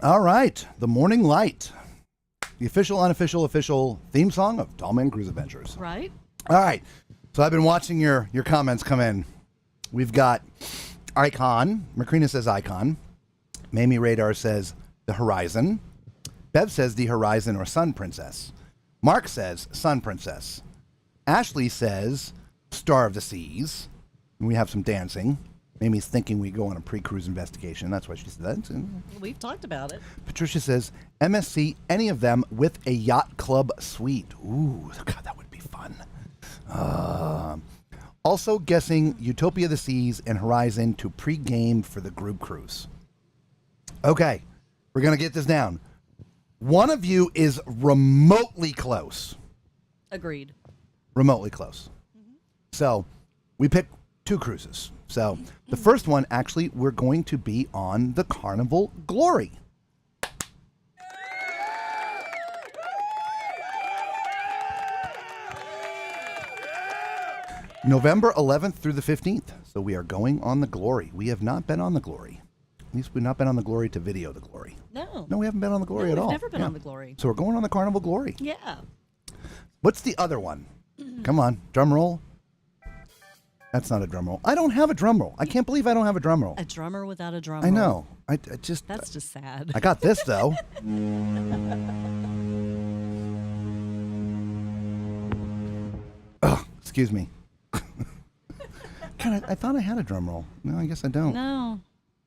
All right, The Morning Light, the official, unofficial, official theme song of Tall Man Cruise Adventures. Right. All right, so I've been watching your comments come in. We've got Icon. Macrina says Icon. Mamie Radar says the Horizon. Bev says the Horizon or Sun Princess. Mark says Sun Princess. Ashley says Star of the Seas. We have some dancing. Mamie's thinking we go on a pre-cruise investigation. That's why she said that. We've talked about it. Patricia says MSC, any of them with a yacht club suite. Ooh, God, that would be fun. Also guessing Utopia of the Seas and Horizon to pre-game for the group cruise. Okay, we're going to get this down. One of you is remotely close. Agreed. Remotely close. So we pick 2 cruises. So the first one, actually, we're going to be on the Carnival Glory. November 11th through the 15th. So we are going on the Glory. We have not been on the Glory. At least we've not been on the Glory to video the Glory. No. No, we haven't been on the Glory at all. We've never been on the Glory. So we're going on the Carnival Glory. Yeah. What's the other one? Come on, drum roll. That's not a drum roll. I don't have a drum roll. I can't believe I don't have a drum roll. A drummer without a drum I roll. know. I just. That's just sad. I got this though. Oh, excuse me. God, I thought I had a drum roll. No, I guess I don't. No.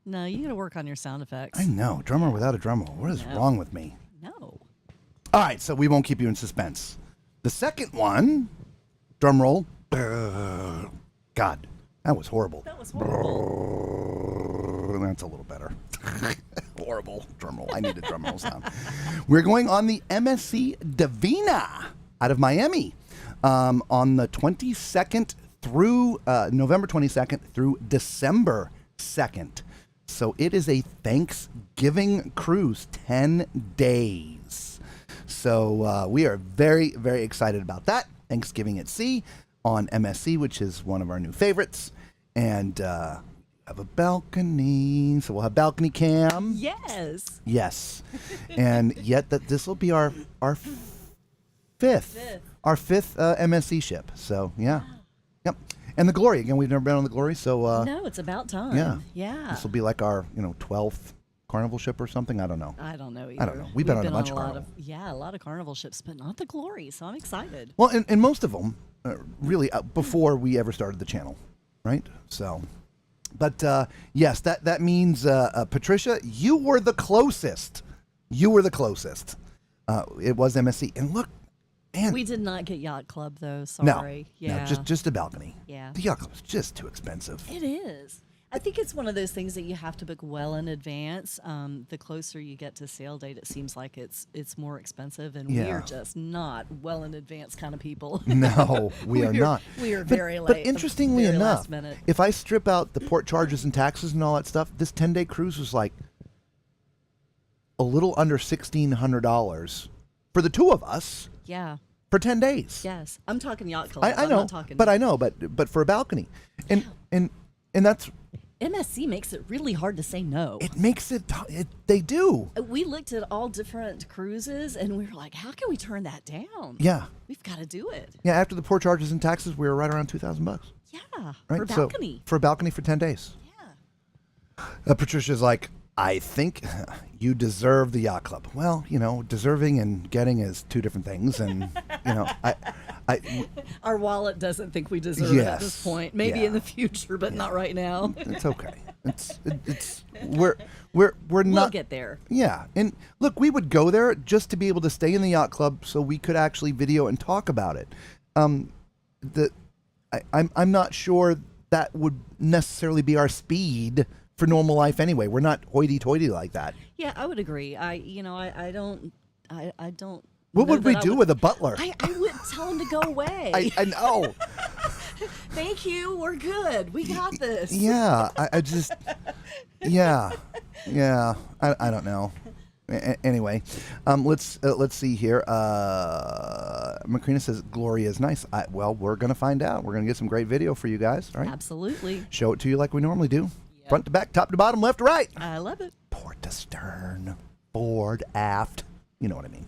No, you got to work on your sound effects. I know. Drummer without a drum roll. What is wrong with me? No. All right, so we won't keep you in suspense. The second one, drum roll. God, that was horrible. That was horrible. That's a little better. Horrible drum roll. I need a drum roll sound. We're going on the MSC Divina out of Miami on the 22nd through November 22nd through December 2nd. So it is a Thanksgiving cruise, 10 days. So we are very, very excited about that. Thanksgiving at Sea on MSC, which is one of our new favorites. And have a balcony. So we'll have balcony cam. Yes. Yes. And yet that this will be our fifth MSC ship. So, yeah. Yep. And the Glory. Again, we've never been on the Glory, so... no, it's about time. Yeah. Yeah. This will be like our, 12th Carnival ship or something. I don't know. I don't know either. I don't know. We've been on a bunch of lot Carnival. a lot of Carnival ships, but not the Glory, so I'm excited. Well, and most of them, really, before we ever started the channel, right? So... But, yes, that means, Patricia, you were the closest. You were the closest. It was MSC. And look, man. We did not get Yacht Club, though. Sorry. No, just a balcony. Yeah. The Yacht Club is just too expensive. It is. I think it's one of those things that you have to book well in advance. The closer you get to sail date, it seems like it's more expensive, and we are just not well in advance kind of people. No, we are not. We are very late. But interestingly very enough, last minute. if I strip out the port charges and taxes and all that stuff, this 10-day cruise was like a little under $1,600 for the two of us. Yeah. For 10 days. Yes, I'm talking Yacht Club. I I'm know, not talking. but I know, but for a balcony, and that's. MSC makes it really hard to say no. It makes it. They do. We looked at all different cruises, and we were like, "How can we turn that down?" Yeah. We've got to do it. Yeah. After the port charges and taxes, we were right around $2,000. Yeah. Right? For a balcony. So, for a balcony for 10 days. Yeah. Patricia's like, I think you deserve the Yacht Club. Well, deserving and getting is two different things, and Our wallet doesn't think we deserve it at this point. Maybe in the future, but not right now. It's okay. We're not. We'll get there. Yeah, and look, we would go there just to be able to stay in the Yacht Club, so we could actually video and talk about it. I'm not sure that would necessarily be our speed for normal life anyway. We're not hoity-toity like that. Yeah, I would agree. I don't. What would we do with a butler? I would tell him to go away. I know. Thank you. We're good. We got this. Yeah, I just, yeah. I don't know. Anyway, let's see here. Macrina says Gloria is nice. Well, we're gonna find out. We're gonna get some great video for you guys. All right. Absolutely. Show it to you like we normally do. Yep. Front to back, top to bottom, left to right. I love it. Port to stern, forward, aft. You know what I mean.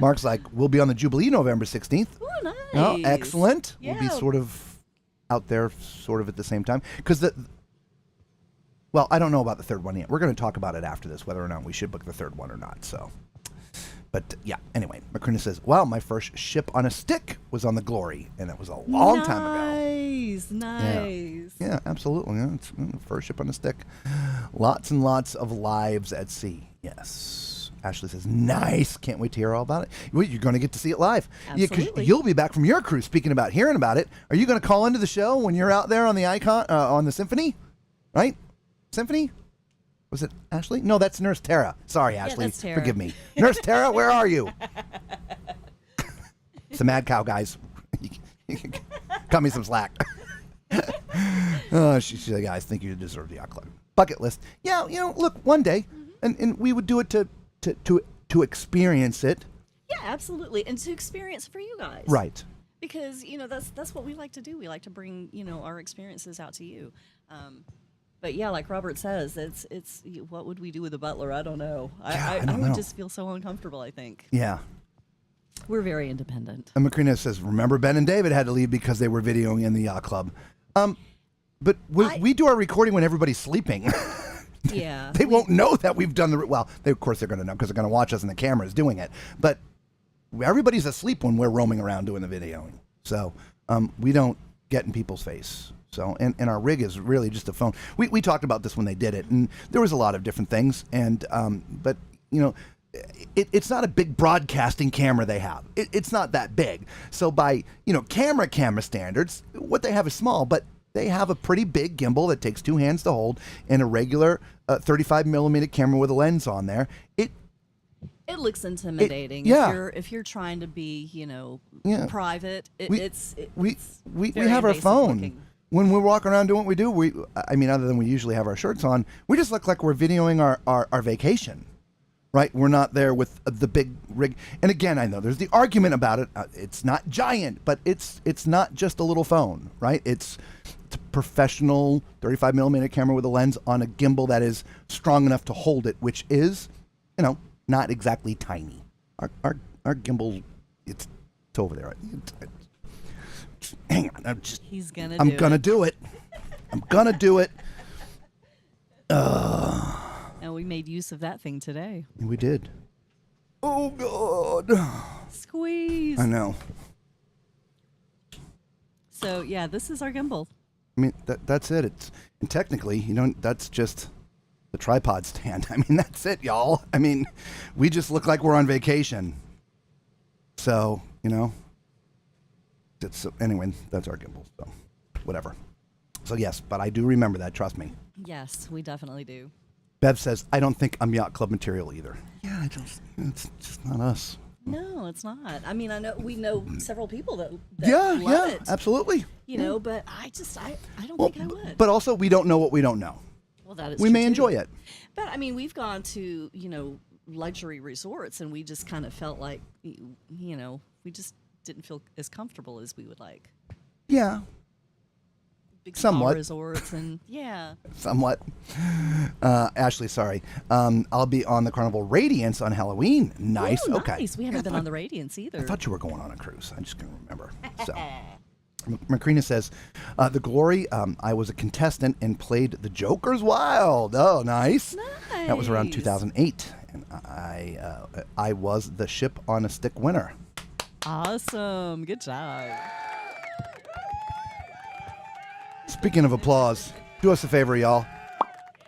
Mark's like, we'll be on the Jubilee November 16th. Oh, nice. Oh, excellent. Yeah. We'll be sort of out there sort of at the same time. Because Well, I don't know about the third one yet. We're going to talk about it after this, whether or not we should book the third one or not. So, but yeah. Anyway, Macrina says, "Wow, my first ship on a stick was on the Glory, and that was a long time ago." Nice. Yeah, absolutely. Yeah, it's first ship on a stick. Lots and lots of lives at sea. Yes. Ashley says, "Nice. Can't wait to hear all about it." Well, you're going to get to see it live. Absolutely. You'll be back from your cruise. Speaking about hearing about it, are you going to call into the show when you're out there on the Icon on the Symphony? Right? Symphony? Was it Ashley? No, that's Nurse Tara. Sorry, Ashley. that's Tara. Forgive me. Nurse Tara, where are you? It's a mad cow, guys. Cut me some slack. She said, "Guys, think you deserve the yacht club bucket list." Yeah, look, one day, and we would do it to experience it. Yeah, absolutely, and to experience for you guys, Right. Because that's what we like to do. We like to bring our experiences out to you. But yeah, like Robert says, it's what would we do with a butler? I don't know. I don't would know. just feel so uncomfortable. I think Yeah. we're very independent. And Macrina says, "Remember, Ben and David had to leave because they were videoing in the yacht club." But we do our recording when everybody's sleeping. Yeah, They won't know that we've done of course they're going to know because they're going to watch us and the camera's doing it. But everybody's asleep when we're roaming around doing the videoing. So we don't get in people's face. So, and our rig is really just a phone. We talked about this when they did it, and there was a lot of different things. And but it's not a big broadcasting camera they have. It's not that big. So by camera standards, what they have is small, but they have a pretty big gimbal that takes two hands to hold, and a regular 35 millimeter camera with a lens on there. It looks intimidating. Yeah. If you're trying to be private, we it's we have our phone. looking. When we're walking around doing what we do, other than we usually have our shirts on, we just look like we're videoing our vacation, right? We're not there with the big rig. And again, I know there's the argument about it. It's not giant, but it's not just a little phone, right? It's a professional 35 millimeter camera with a lens on a gimbal that is strong enough to hold it, which is, not exactly tiny. Our gimbal, it's over there. Hang on, He's gonna. I'm gonna do it. I'm gonna do it. And we made use of that thing today. We did. Oh God. Squeeze. I know. So yeah, this is our gimbal. I mean, that's it. And technically, that's just the tripod stand. I mean, that's it, y'all. I mean, we just look like we're on vacation. So, anyway, that's our gimbal. So, whatever. So, yes, but I do remember that. Trust me. Yes, we definitely do. Bev says, "I don't think I'm yacht club material either." Yeah, it's just not us. No, it's not. I mean, we know several people that Yeah, love it. absolutely. But I don't think I would. But also, we don't know what we don't know. Well, that is We true, may too. enjoy it. But I mean, we've gone to luxury resorts, and we just kind of felt like we just didn't feel as comfortable as we would like. Yeah, Big spa Somewhat. resorts, and yeah. somewhat. Ashley, sorry. I'll be on the Carnival Radiance on Halloween. Nice. Ooh, Okay. nice. We haven't been on the Radiance either. I thought you were going on a cruise. I just couldn't remember. So, Macrina says, "The Glory. I was a contestant and played the Joker's Wild. Oh, nice. That was around Nice. 2008, and I was the ship on a stick winner." Awesome. Good job. Speaking of applause, do us a favor, y'all.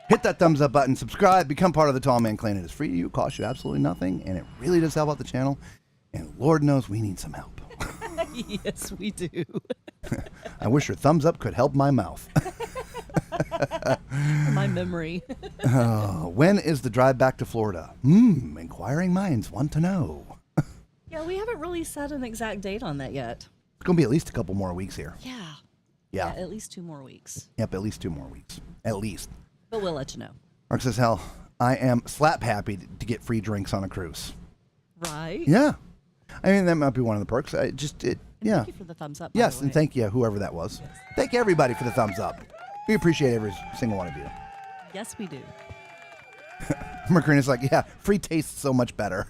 Hit that thumbs up button, subscribe, become part of the Tall Man Clan. It is free to you, costs you absolutely nothing, and it really does help out the channel. And Lord knows we need some help. Yes, we do. I wish your thumbs up could help my mouth. My memory. When is the drive back to Florida? Inquiring minds want to know. Yeah, we haven't really set an exact date on that yet. It's going to be at least a couple more weeks here. Yeah. Yeah. At least 2 more weeks. Yep, at least 2 more weeks. At least. But we'll let you know. Mark says, "Hell, I am slap happy to get free drinks on a cruise." Right? Yeah. I mean, that might be one of the perks. Yeah. Thank you for the thumbs up. by Yes, the and way. thank you, whoever that was. Thank you, everybody, for the thumbs up. We appreciate every single one of you. Yes, we do. Macrina's like, "Yeah, free tastes so much better."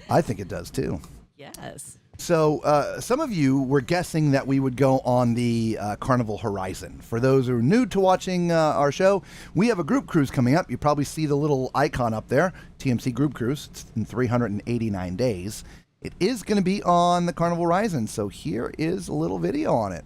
I think it does, too. Yes. So some of you were guessing that we would go on the Carnival Horizon. For those who are new to watching our show, we have a group cruise coming up. You probably see the little icon up there, TMC Group Cruise. It's in 389 days. It is going to be on the Carnival Horizon, so here is a little video on it.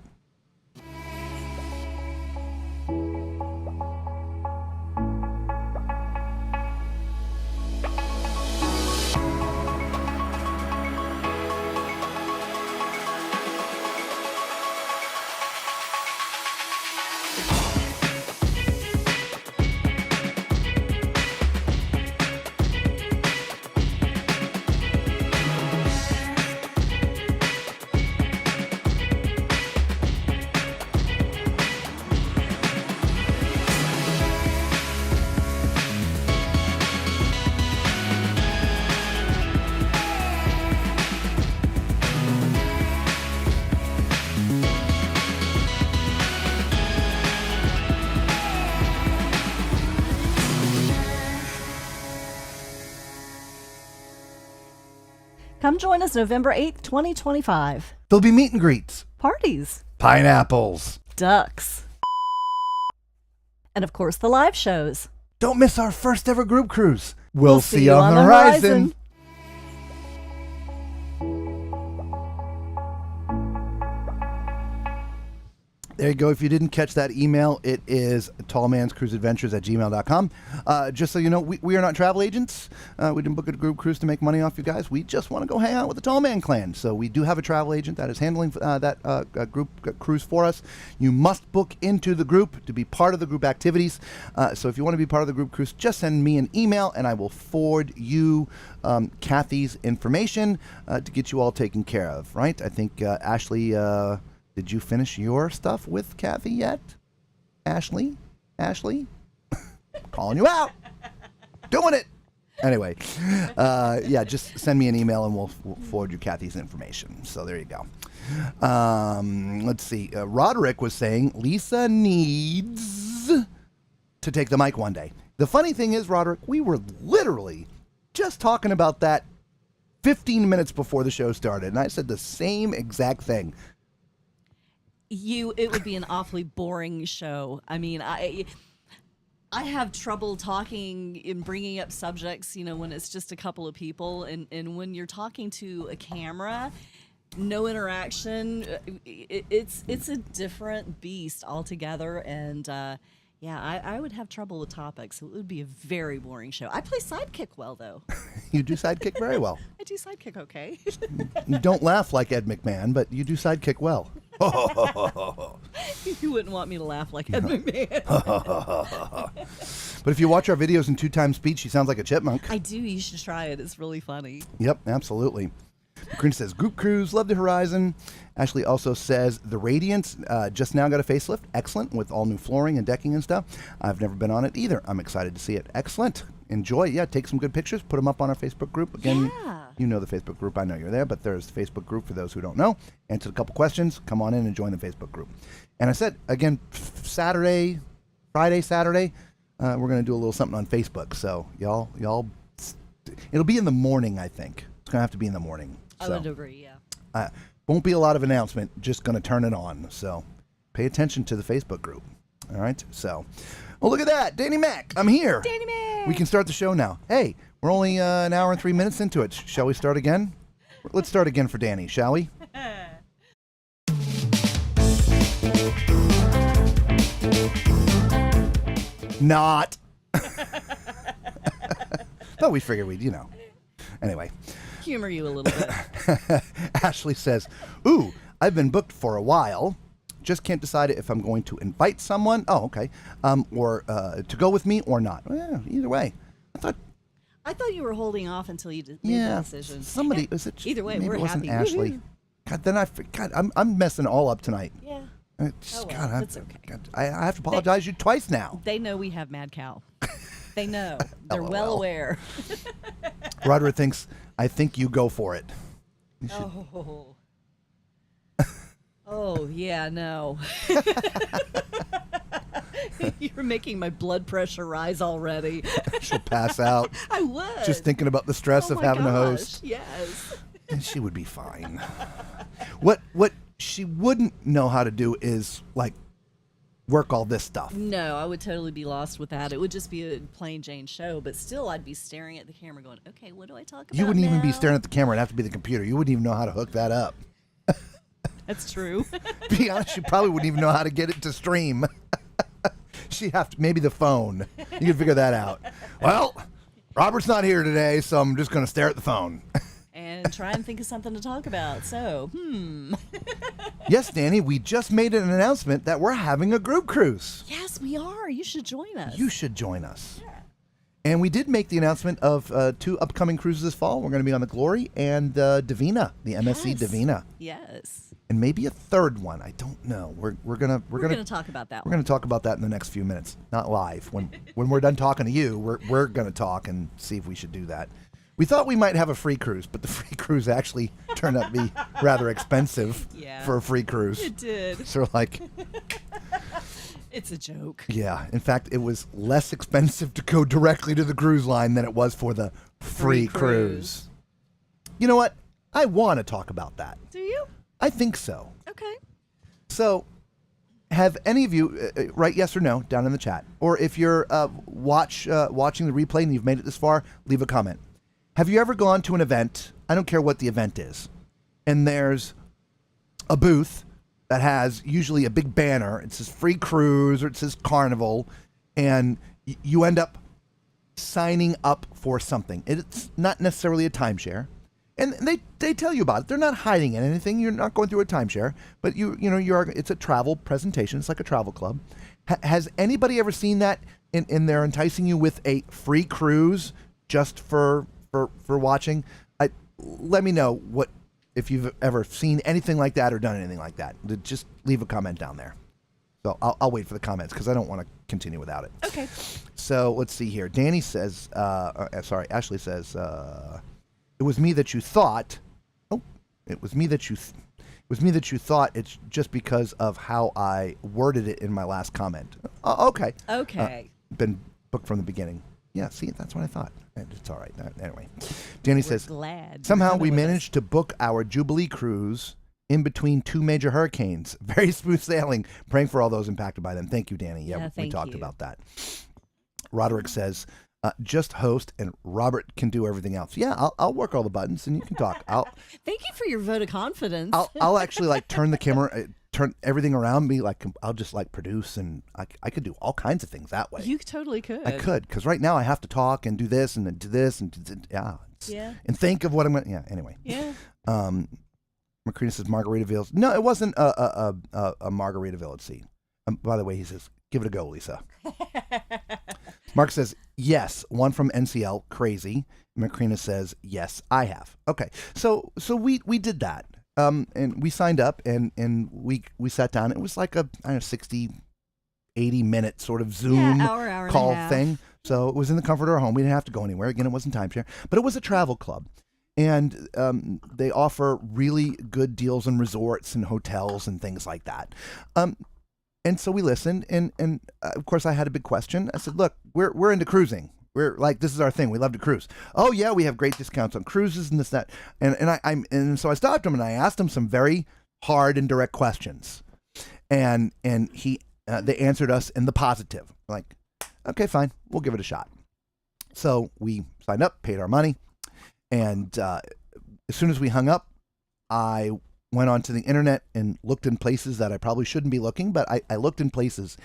Come join us November 8th, 2025. There'll be meet and greets, Parties, pineapples, ducks, and of course the live shows. Don't miss our first ever group cruise. We'll see you on the horizon. There you go. If you didn't catch that email, it is tallmanscruiseadventures@gmail.com. Just so you know, we are not travel agents. We didn't book a group cruise to make money off you guys. We just want to go hang out with the Tall Man Clan. So we do have a travel agent that is handling that group cruise for us. You must book into the group to be part of the group activities. So if you want to be part of the group cruise, just send me an email and I will forward you Kathy's information to get you all taken care of, right? I think Ashley... did you finish your stuff with Kathy yet? Ashley? Calling you out. Doing it. Anyway, yeah, just send me an email and we'll forward you Kathy's information. So there you go. Let's see. Roderick was saying Lisa needs to take the mic one day. The funny thing is, Roderick, we were literally just talking about that 15 minutes before the show started, and I said the same exact thing. It would be an awfully boring show. I mean, I have trouble talking and bringing up subjects, when it's just a couple of people, and when you're talking to a camera, no interaction, it's a different beast altogether, and yeah, I would have trouble with topics. It would be a very boring show. I play sidekick well, though. You do sidekick very well. I do sidekick okay. You don't laugh like Ed McMahon, but you do sidekick well. You wouldn't want me to laugh like Ed McMahon. But if you watch our videos in 2x speed, she sounds like a chipmunk. I do. You should try it. It's really funny. Yep, absolutely. Green says, group cruise, love the horizon. Ashley also says, the Radiance just now got a facelift. Excellent, with all new flooring and decking and stuff. I've never been on it either. I'm excited to see it. Excellent. Enjoy. Yeah, take some good pictures. Put them up on our Facebook group. Again, You know the Facebook group. I know you're there, but there's the Facebook group for those who don't know. Answer a couple questions. Come on in and join the Facebook group. And I said, again, Friday, Saturday, we're going to do a little something on Facebook. So y'all, it'll be in the morning, I think. It's going to have to be in the morning. I would agree, yeah. Won't be a lot of announcement, just going to turn it on. So pay attention to the Facebook group. All right? So, well, look at that. Danny Mac, I'm here. Danny Mac. We can start the show now. Hey, we're only an hour and 3 minutes into it. Shall we start again? Let's start again for Danny, shall we? Not. But we figured we'd, Anyway. Humor you a little bit. Ashley says, ooh, I've been booked for a while. Just can't decide if I'm going to invite someone. Oh, okay. Or to go with me or not. Well, either way. I thought you were holding off until you made that decision. Somebody, is it? Either way, maybe we're it wasn't happy. Ashley. God, then I'm messing all up tonight. Yeah. That's okay. God, I have to apologize you twice now. They know we have Mad Cow. They know. They're well aware. Roderick thinks, I think you go for it. Oh. Oh, yeah, no. You're making my blood pressure rise already. She'll pass out. I would. Just thinking about the stress Oh of my having a gosh, host. Yes. And she would be fine. What she wouldn't know how to do is like work all this stuff. No, I would totally be lost with that. It would just be a plain Jane show, but still I'd be staring at the camera going, okay, what do I talk about You wouldn't even be now? staring at the camera. It'd have to be the computer. You wouldn't even know how to hook that up. That's true. Be honest, you probably wouldn't even know how to get it to stream. She'd have to, maybe the phone. You can figure that out. Well, Robert's not here today, so I'm just going to stare at the phone. And try and think of something to talk about. So, Yes, Danny, we just made an announcement that we're having a group cruise. Yes, we are. You should join us. You should join us. Yeah. And we did make the announcement of 2 upcoming cruises this fall. We're going to be on the Glory and Divina, the MSC Yes. Divina. Yes. And maybe a third one. I don't know. We're gonna talk about that We're one. gonna talk about that in the next few minutes. Not live. When we're done talking to you, we're gonna talk and see if we should do that. We thought we might have a free cruise, but the free cruise actually turned out to be rather expensive for a free cruise. It did. So like, It's a joke. yeah. In fact, it was less expensive to go directly to the cruise line than it was for the free cruise. You know what? I want to talk about that. Do you? I think so. Okay. So, have any of you write yes or no down in the chat, or if you're watching the replay and you've made it this far, leave a comment. Have you ever gone to an event? I don't care what the event is, and there's a booth that has usually a big banner. It says free cruise or it says carnival, and you end up signing up for something. It's not necessarily a timeshare. And they tell you about it. They're not hiding anything. You're not going through a timeshare, but it's a travel presentation. It's like a travel club. Has anybody ever seen that in there enticing you with a free cruise just for watching? Let me know if you've ever seen anything like that or done anything like that. Just leave a comment down there. So I'll wait for the comments because I don't want to continue without it. Okay. So let's see here. Danny says, Ashley says, it was me that you thought. Oh, it was me that you thought. It's just because of how I worded it in my last comment. Okay. Okay. Been booked from the beginning. Yeah. See, that's what I thought. It's all right. Anyway, Danny says, glad somehow we managed to book our Jubilee cruise in between 2 major hurricanes. Very smooth sailing. Praying for all those impacted by them. Thank you, Danny. Yeah, we thank talked you. about that. Roderick says, just host and Robert can do everything else. Yeah, I'll work all the buttons and you can talk. Thank you for your vote of confidence. I'll actually like turn the camera, turn everything around me. Like I'll just like produce and I could do all kinds of things that way. You totally could. I could, because right now I have to talk and do this and then do this and and think of what I'm going to, anyway. Yeah. Macrina says Margaritaville. No, it wasn't a Margaritaville at sea. By the way, he says, give it a go, Lisa. Mark says, yes, one from NCL, crazy. Macrina says, yes, I have. Okay, so we did that. And we signed up and we sat down. It was like a 60, 80-minute sort of Zoom hour call and a half. thing. So it was in the comfort of our home. We didn't have to go anywhere. Again, it wasn't timeshare, but it was a travel club. And they offer really good deals on resorts and hotels and things like that. And so we listened, and of course I had a big question. I said, look, we're into cruising. We're like, this is our thing. We love to cruise. Oh yeah, we have great discounts on cruises and this, that. And so I stopped him and I asked him some very hard and direct questions. And they answered us in the positive. Like, okay, fine, we'll give it a shot. So we signed up, paid our money, and as soon as we hung up, I went onto the internet and looked in places that I probably shouldn't be looking, but I looked in places,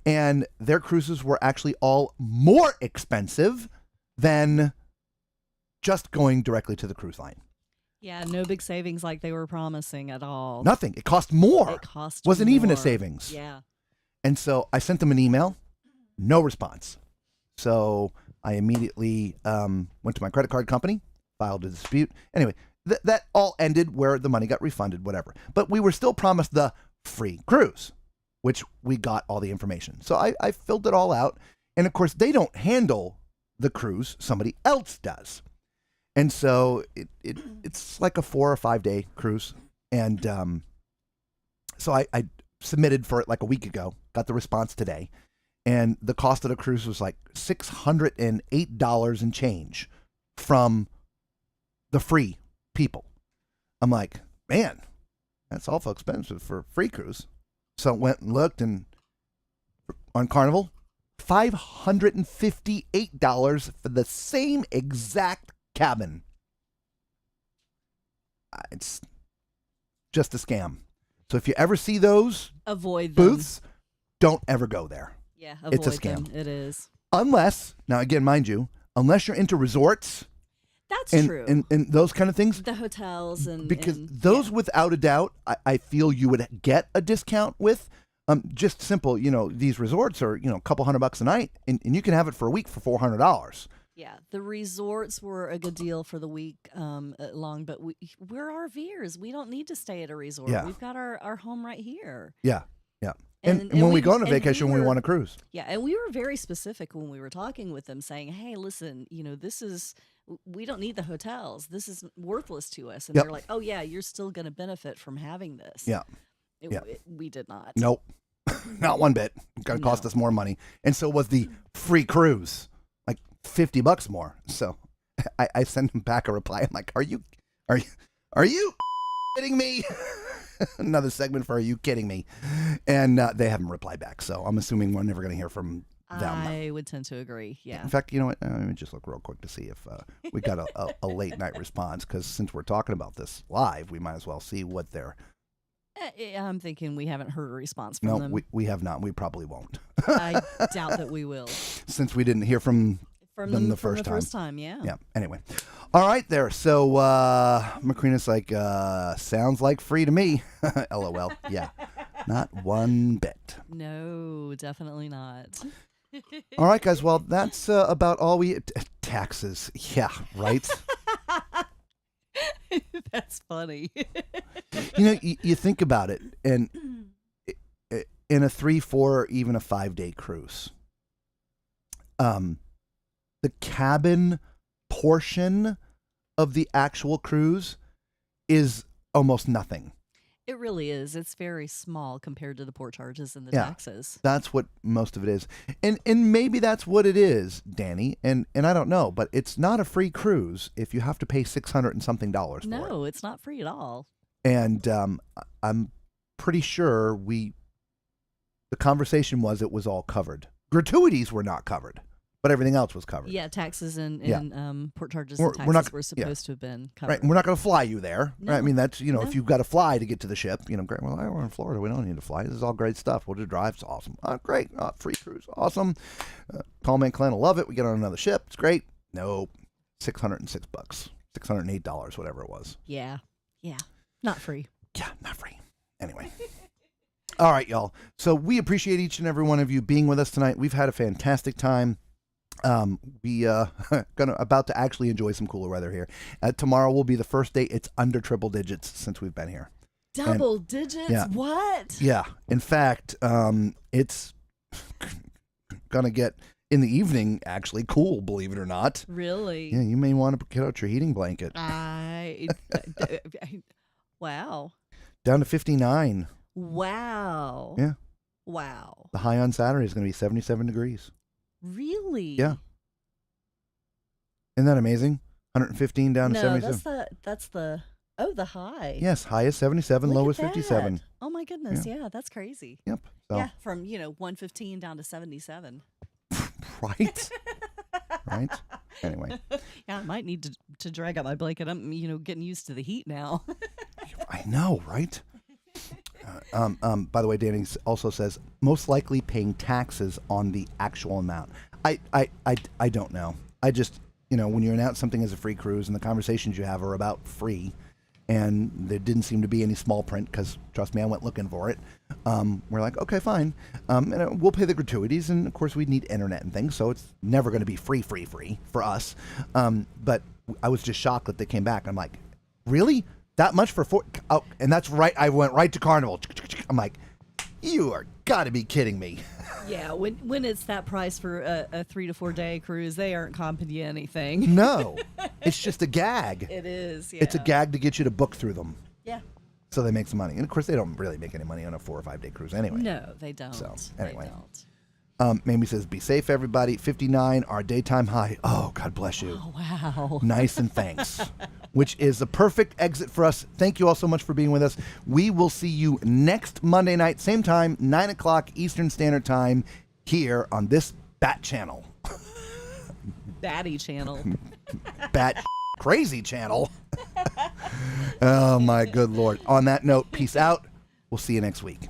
and their cruises were actually all more expensive than just going directly to the cruise line. Yeah, no big savings like they were promising at all. Nothing. It cost more. It cost Wasn't even a more. savings. Yeah. And so I sent them an email, no response. So I immediately went to my credit card company, filed a dispute. Anyway, that all ended where the money got refunded, whatever. But we were still promised the free cruise, which we got all the information. So I filled it all out. And of course, they don't handle the cruise. Somebody else does. And so it's like a 4 or 5 day cruise. And so I submitted for it like a week ago, got the response today. and the cost of the cruise was like $608 and change from the free people. I'm like, man, that's awful expensive for a free cruise. So I went and looked, and on Carnival, $558 for the same exact cabin. It's just a scam. So if you ever see those avoid them. booths, don't ever go there. Yeah, avoid It's a scam. them. It is. Unless, now again, mind you, unless you're into resorts. That's and, true. And those kind of things. The hotels and because and, those, yeah. without a doubt, I feel you would get a discount with. Just simple, these resorts are, a couple $100 a night, and you can have it for a week for $400. Yeah, the resorts were a good deal for the week long, but we're RVers. We don't need to stay at a resort. Yeah. We've got our home right here. Yeah, yeah. And when we go on a vacation, we want to cruise. Yeah, and we were very specific when we were talking with them, saying, hey, listen, we don't need the hotels. This is worthless to us. And Yep. they're like, oh, yeah, you're still going to benefit from having this. Yeah. We did not. Nope. Not one bit. It's going to cost us more money. And so was the free cruise, like $50 more. So I sent him back a reply. I'm like, are you kidding me? Another segment for Are You Kidding Me? And they haven't replied back. So I'm assuming we're never going to hear from them. I would tend to agree. Yeah. In fact, you know what? Let me just look real quick to see if we got a late night response, because since we're talking about this live, we might as well see what they're. I'm thinking we haven't heard a response from them. No, we have not. We probably won't. I doubt that we will. Since we didn't hear from them the first time. Yeah. Yeah. Anyway. All right there. So Macrina's like, sounds like free to me. LOL. Yeah. Not one bit. No, definitely not. All right, guys. Well, that's about all we... Taxes. Yeah, right? That's funny. You think about it, and in a 3, 4, or even a 5-day cruise, the cabin portion of the actual cruise is almost nothing. It really is. It's very small compared to the port charges and the taxes. That's what most of it is. And maybe that's what it is, Danny. And I don't know, but it's not a free cruise if you have to pay $600 and something for it. No, it's not free at all. And I'm pretty sure the conversation was it was all covered. Gratuities were not covered, but everything else was covered. Yeah, taxes and port charges and taxes were supposed to have been covered. Right, and we're not going to fly you there. No. Right? I mean, that's, if you've got to fly to get to the ship, great. Well, we're in Florida. We don't need to fly. This is all great stuff. We'll just drive. It's awesome. Great. Free cruise. Awesome. Call me and Clint will love it. We get on another ship. It's great. Nope. $606. $608, whatever it was. Yeah. Not free. Yeah, not free. Anyway. All right, y'all. So we appreciate each and every one of you being with us tonight. We've had a fantastic time. We about to actually enjoy some cooler weather here. Tomorrow will be the first day it's under triple digits since we've been here. Double digits? Yeah. What? Yeah. In fact, it's gonna get in the evening actually cool, believe it or not. Really? Yeah, you may want to get out your heating blanket. Wow. Down to 59. Wow. Yeah. Wow. The high on Saturday is going to be 77 degrees. Really? Yeah. Isn't that amazing? 115 down to 77. That's the high. Yes, high is 77, Look low at is 57. that. Oh my goodness. Yeah, that's crazy. Yep. So. Yeah, from 115 down to 77. Right? Right? Anyway. Yeah, I might need to drag out my blanket. I'm getting used to the heat now. I know, right? By the way, Danny also says most likely paying taxes on the actual amount. I don't know. I just, when you announce something as a free cruise and the conversations you have are about free, and there didn't seem to be any small print because, trust me, I went looking for it. We're like, okay, fine. And we'll pay the gratuities, and of course we need internet and things, so it's never going to be free for us. But I was just shocked that they came back. I'm like, really? That much for four? Oh, and that's right. I went right to Carnival. I'm like, you are got to be kidding me. Yeah, when it's that price for a 3 to 4 day cruise, they aren't comping you anything. No, it's just a gag. It is. Yeah. It's a gag to get you to book through them. Yeah. So they make some money, and of course they don't really make any money on a 4 or 5 day cruise anyway. No, they don't. So anyway. They don't. Mamie says, be safe, everybody. 59, our daytime high. Oh, God bless you. Oh, wow. Nice and thanks. Which is the perfect exit for us. Thank you all so much for being with us. We will see you next Monday night, same time, 9 o'clock Eastern Standard Time, here on this Bat Channel. Batty channel. Bat crazy channel. Oh, my good Lord. On that note, peace out. We'll see you next week.